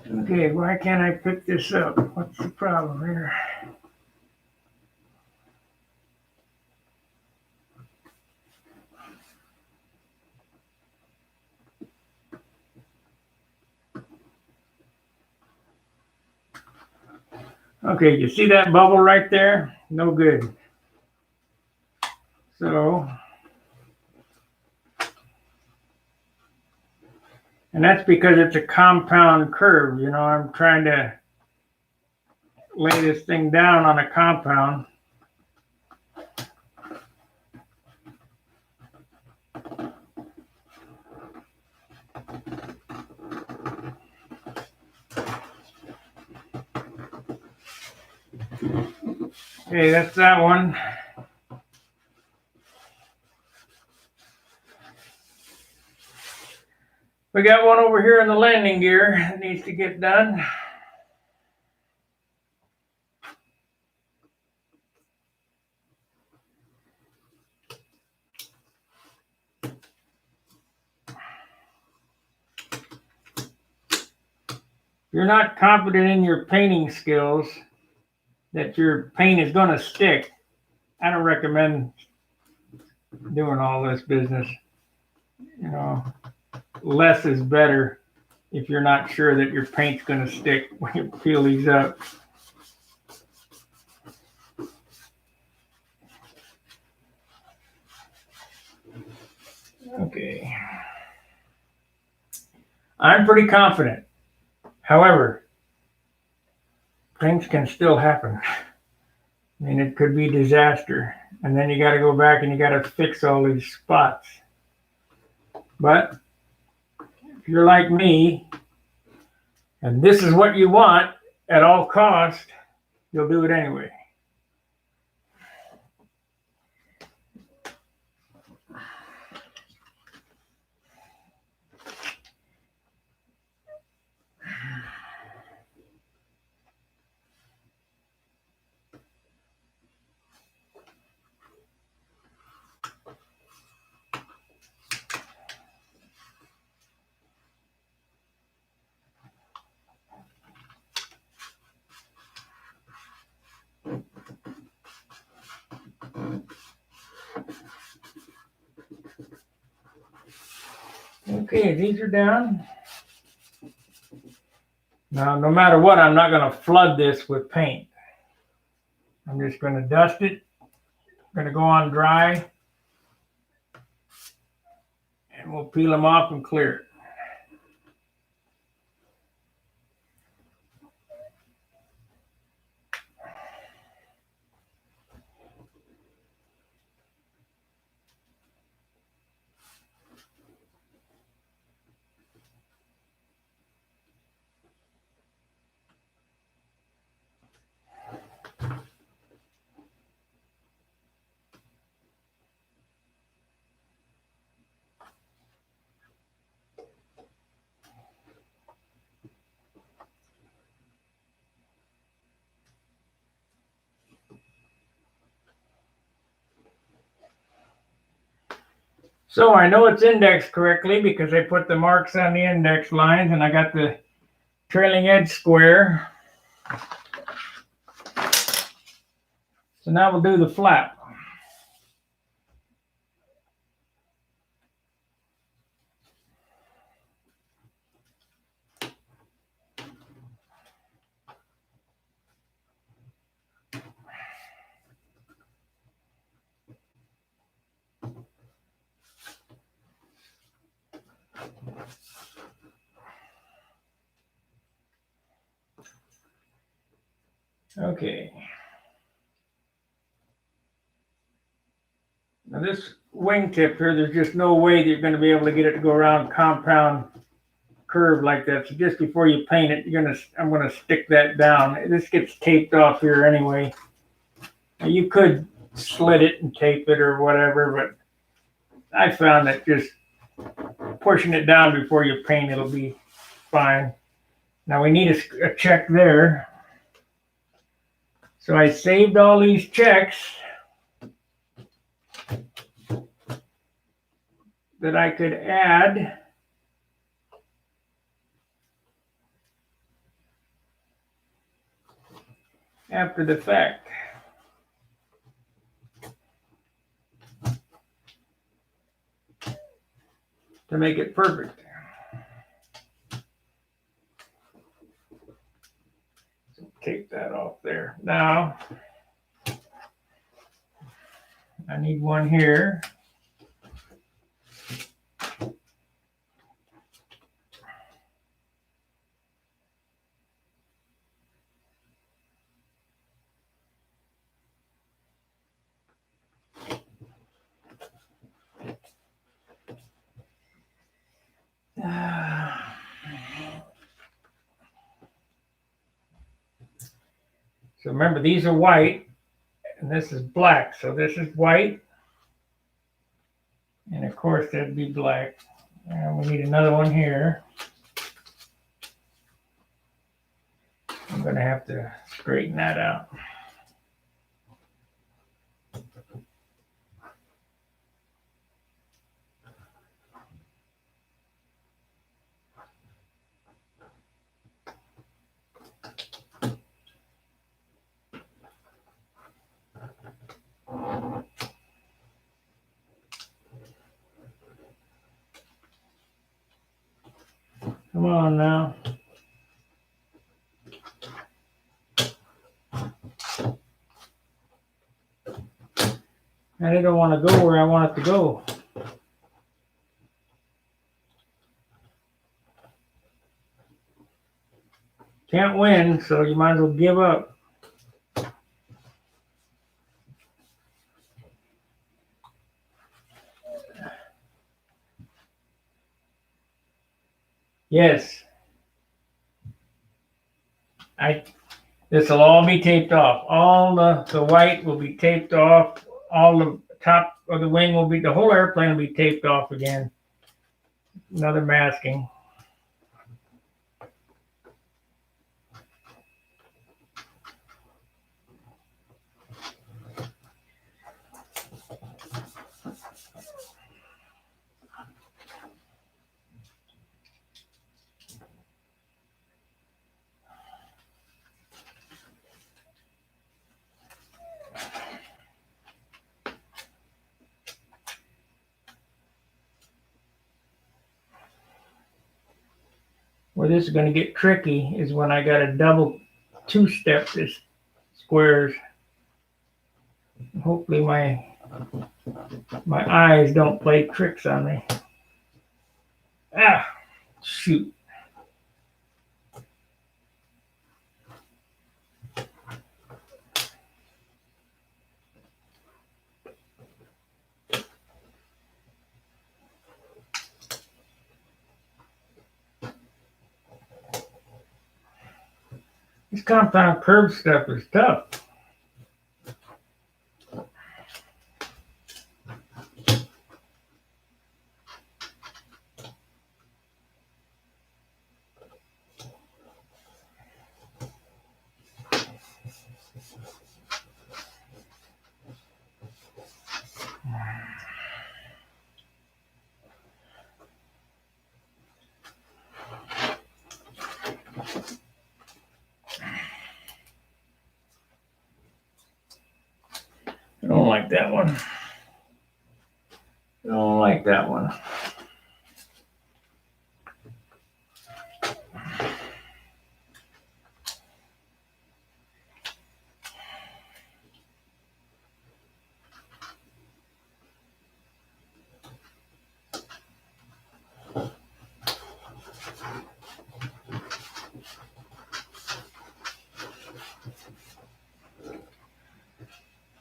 Okay, why can't I pick this up? What's the problem here? Okay, you see that bubble right there? No good. So, and that's because it's a compound curve. You know, I'm trying to lay this thing down on a compound. Okay, that's that one. We got one over here in the landing gear that needs to get done. If you're not confident in your painting skills, that your paint is going to stick, I don't recommend doing all this business. You know, less is better if you're not sure that your paint's going to stick when you peel these up. Okay. I'm pretty confident. However, things can still happen. I mean, it could be disaster. And then you got to go back and you got to fix all these spots. But if you're like me, and this is what you want at all cost, you'll do it anyway. Okay, these are down. Now, no matter what, I'm not going to flood this with paint. I'm just going to dust it. I'm going to go on dry. And we'll peel them off and clear it. So I know it's indexed correctly because I put the marks on the index lines and I got the trailing edge square. So now we'll do the flap. Okay. Now this wingtip here, there's just no way that you're going to be able to get it to go around compound curve like that. So just before you paint it, I'm going to stick that down. This gets taped off here anyway. Now you could slit it and tape it or whatever, but I found that just pushing it down before you paint, it'll be fine. Now we need a check there. So I saved all these checks that I could add after the fact. To make it perfect. So take that off there. Now, I need one here. So remember, these are white, and this is black. So this is white, and of course that'd be black. And we need another one here. I'm going to have to straighten that out. Come on now. I don't want to go where I want it to go. Can't win, so you might as well give up. Yes. This will all be taped off. All the white will be taped off. All the top of the wing will be, the whole airplane will be taped off again. Another masking. Where this is going to get tricky is when I got to double two-step this squares. Hopefully my eyes don't play tricks on me. Ah, shoot. This compound curve stuff is tough. I don't like that one. I don't like that one.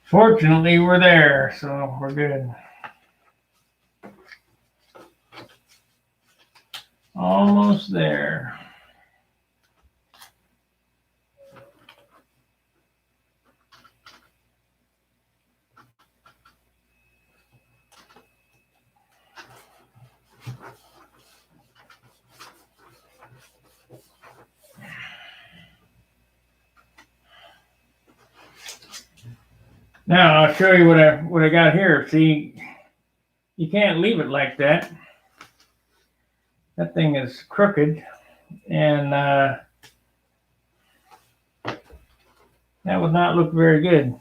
Fortunately, we're there, so we're good. Almost there. Now I'll show you what I got here. See, you can't leave it like that. That thing is crooked, and that would not look very good.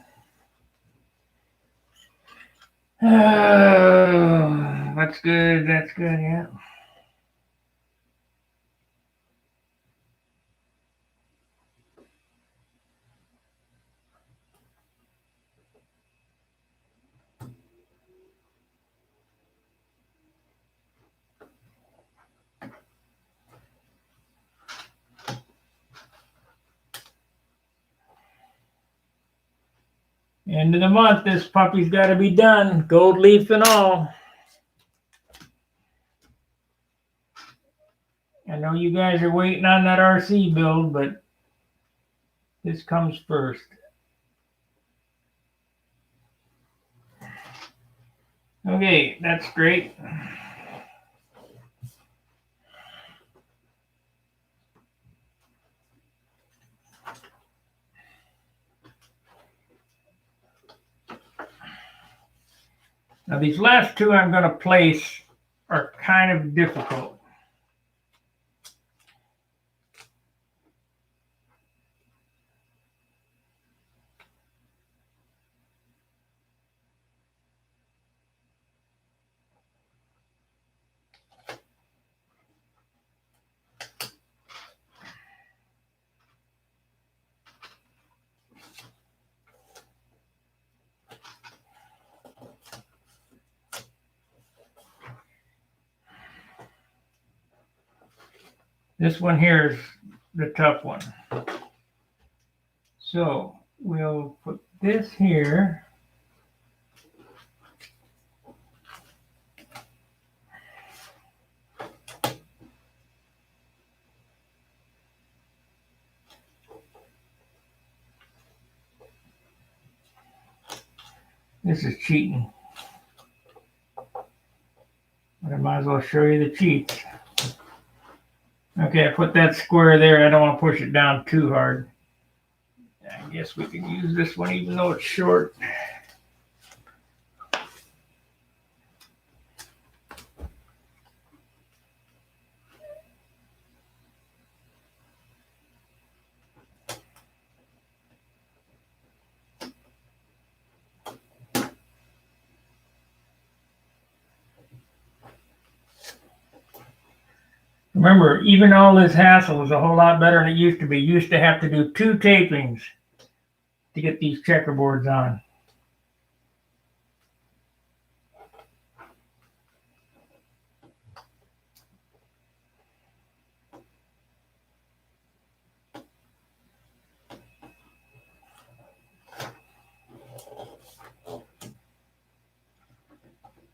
That's good. That's good. Yeah. End of the month, this puppy's got to be done, gold leaf and all. I know you guys are waiting on that RC build, but This comes first. Okay, that's great. Now these last two I'm going to place are kind of difficult. This one here is the tough one. So we'll put this here. This is cheating. But I might as well show you the cheats. Okay, I put that square there. I don't want to push it down too hard. I guess we can use this one even though it's short. Remember, even all this hassle is a whole lot better than it used to be. You used to have to do 2 tapings to get these checkerboards on.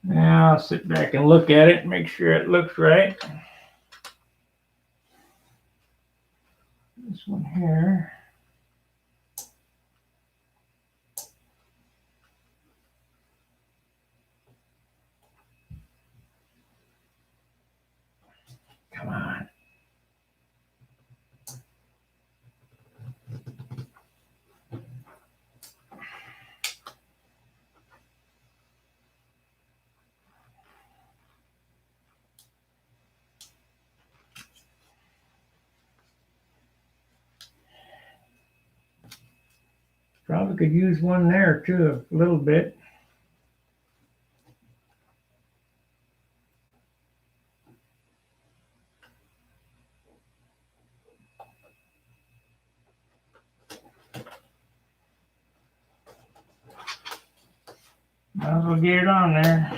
Now I'll sit back and look at it and make sure it looks right. This one here. Come on. Probably could use one there too, a little bit. Might as well get it on there.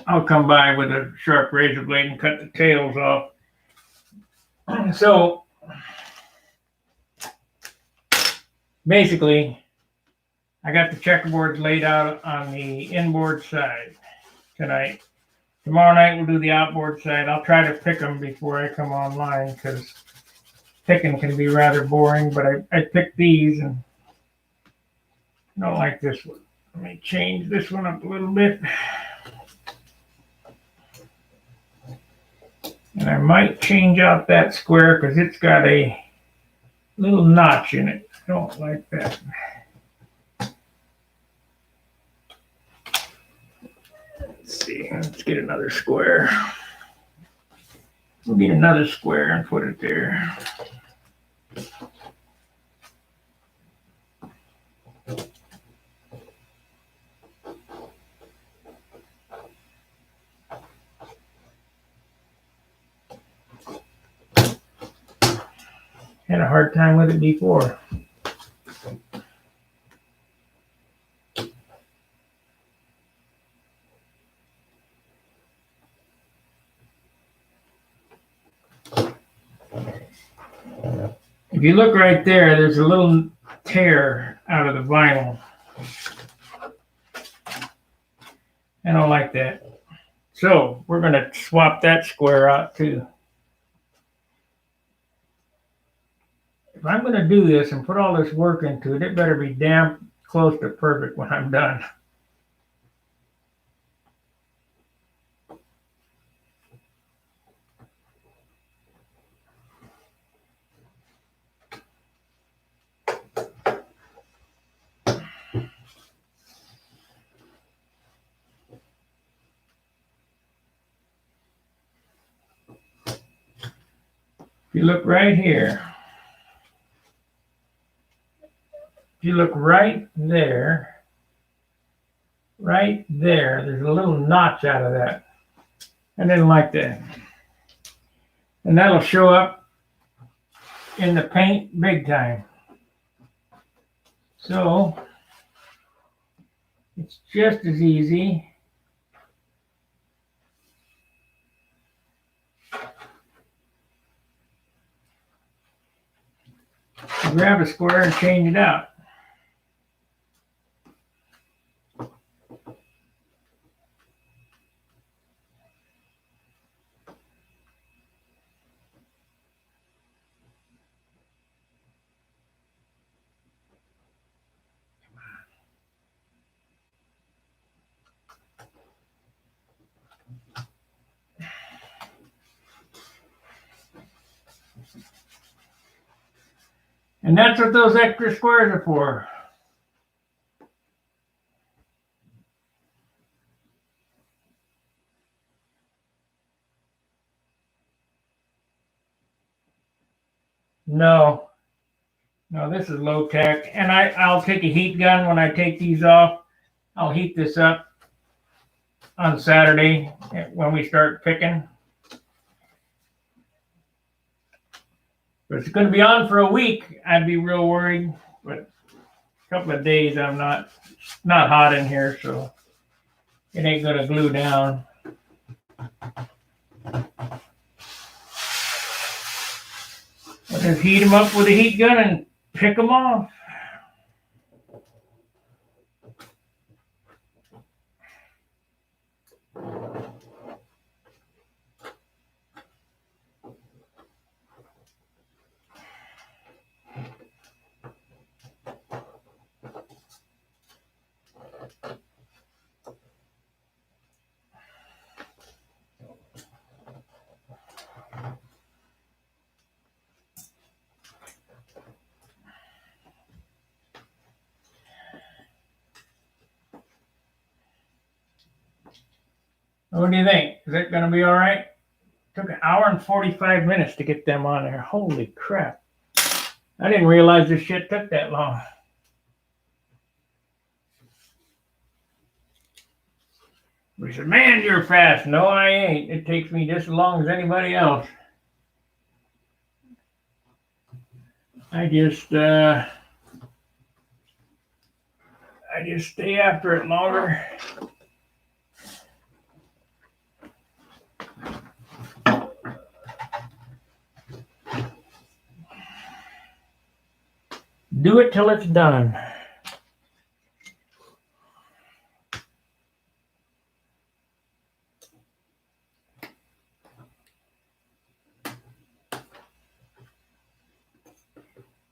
I'll come by with a sharp razor blade and cut the tails off. So basically, I got the checkerboards laid out on the inboard side tonight. Tomorrow night we'll do the outboard side. I'll try to pick them before I come online because picking can be rather boring, but I picked these and I don't like this one. Let me change this one up a little bit. And I might change out that square because it's got a little notch in it. I don't like that. Let's see. Let's get another square. We'll get another square and put it there. Had a hard time with it before. If you look right there, there's a little tear out of the vinyl. I don't like that. So we're going to swap that square out too. If I'm going to do this and put all this work into it, it better be damn close to perfect when I'm done. If you look right here, if you look right there, there's a little notch out of that. I didn't like that. And that'll show up in the paint big time. So it's just as easy to grab a square and change it out. And that's what those extra squares are for. No, this is low tech. And I'll take a heat gun when I take these off. I'll heat this up on Saturday when we start picking. If it's going to be on for a week, I'd be real worried. But a couple of days, I'm not hot in here, so it ain't going to glue down. I'll just heat them up with a heat gun and pick them off. What do you think? Is it going to be all right? Took an hour and 45 minutes to get them on there. Holy crap. I didn't realize this shit took that long. We said, man, you're fast. No, I ain't. It takes me just as long as anybody else. I just stay after it longer. Do it till it's done.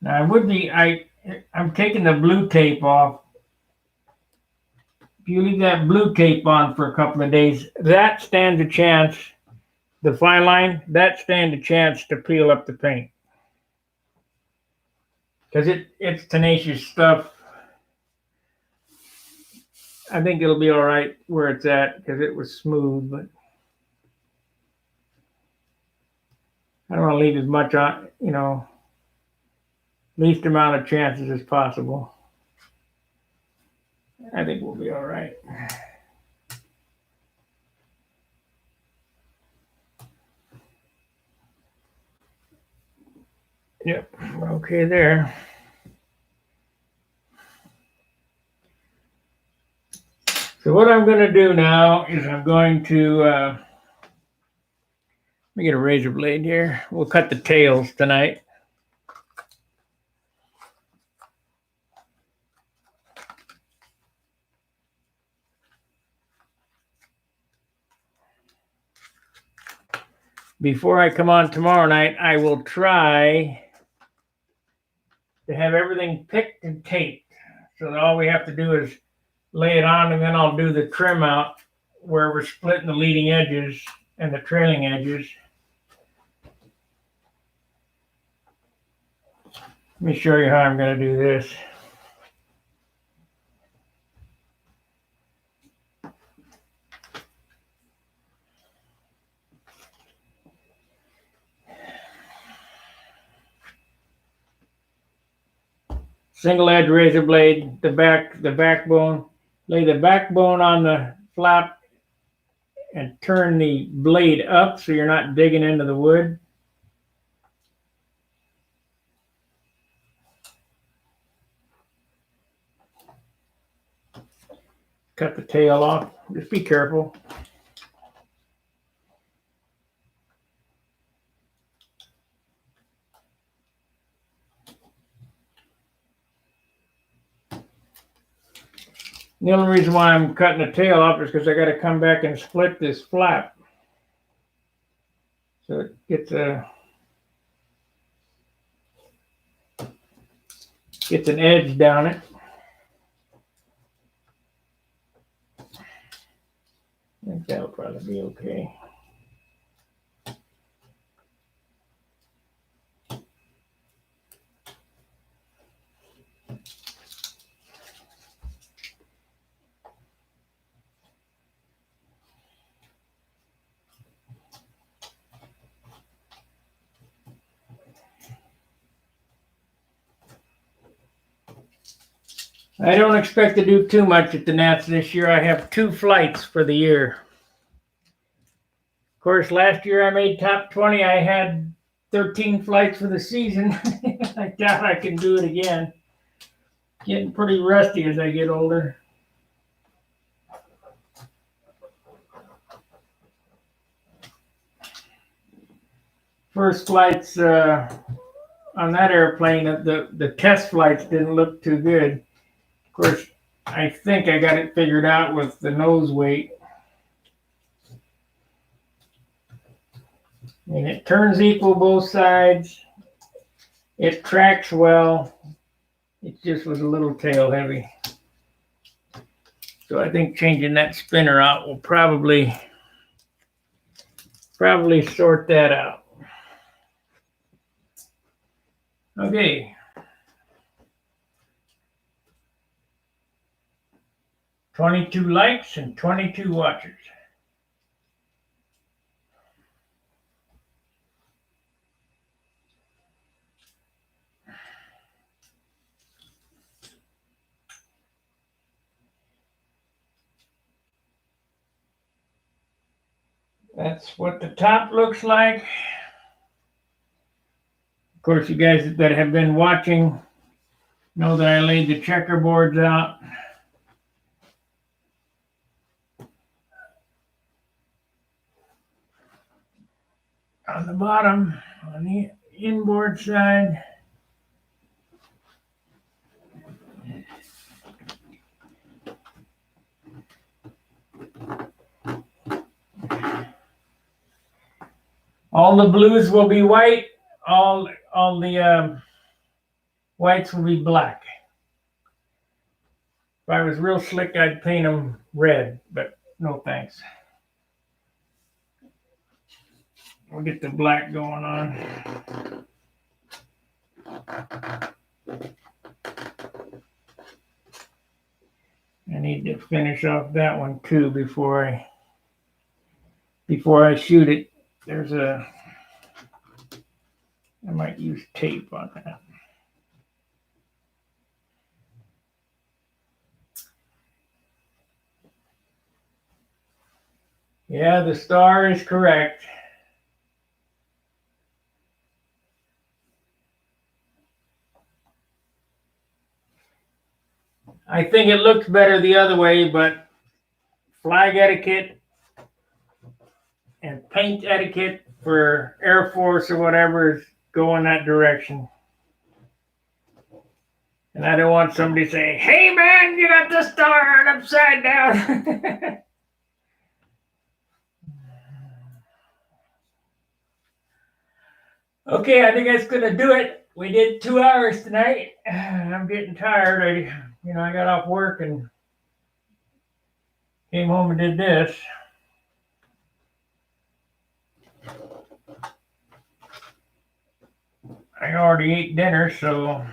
Now I'm taking the blue tape off. If you leave that blue tape on for a couple of days, that stands a chance, the fine line, that stands a chance to peel up the paint. Because it's tenacious stuff. I think it'll be all right where it's at because it was smooth, but I don't want to leave as much on, least amount of chances as possible. I think we'll be all right. Yep, we're okay there. So what I'm going to do now is I'm going to, let me get a razor blade here. We'll cut the tails tonight. before I come on tomorrow night, I will try to have everything picked and taped. So that all we have to do is lay it on, and then I'll do the trim out where we're splitting the leading edges and the trailing edges. Let me show you how I'm going to do this. Single edge razor blade, the backbone. Lay the backbone on the flap and turn the blade up so you're not digging into the wood. Cut the tail off. Just be careful. The only reason why I'm cutting the tail off is because I got to come back and split this flap. So it gets an edge down it. I think that'll probably be okay. I don't expect to do too much at the Nats this year. I have 2 flights for the year. Of course, last year I made top 20. I had 13 flights for the season. I doubt I can do it again. Getting pretty rusty as I get older. First flights on that airplane, the test flights didn't look too good. Of course, I think I got it figured out with the nose weight. And it turns equal both sides. It tracks well. It just was a little tail heavy. So I think changing that spinner out will probably sort that out. Okay. $22 likes and 22 watchers. That's what the top looks like. Of course, you guys that have been watching know that I laid the checkerboards out. On the bottom, on the inboard side. All the blues will be white. All the whites will be black. If I was real slick, I'd paint them red, but no thanks. We'll get the black going on. I need to finish off that one too before I shoot it. I might use tape on that. Yeah, the star is correct. I think it looks better the other way, but flag etiquette and paint etiquette for Air Force or whatever is go in that direction. And I don't want somebody saying, "Hey man, you got the star upside down." Okay, I think that's gonna do it. We did 2 hours tonight. I'm getting tired. I got off work and came home and did this. I already ate dinner, so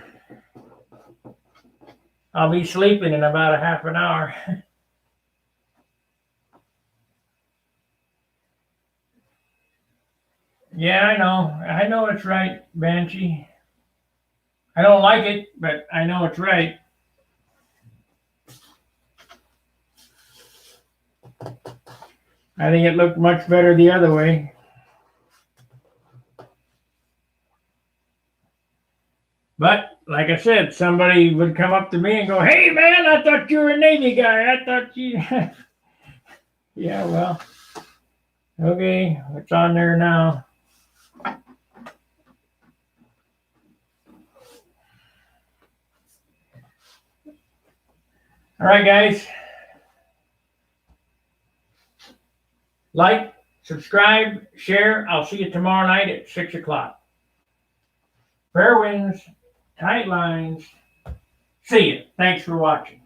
I'll be sleeping in about a half an hour. Yeah, I know. I know it's right, Banshee. I don't like it, but I know it's right. I think it looked much better the other way. But like I said, somebody would come up to me and go, "Hey, man, I thought you were a Navy guy. I thought you." Yeah, well, okay, it's on there now. All right, guys. Like, subscribe, share. I'll see you tomorrow night at 6 o'clock. Fair winds, tight lines. See you. Thanks for watching.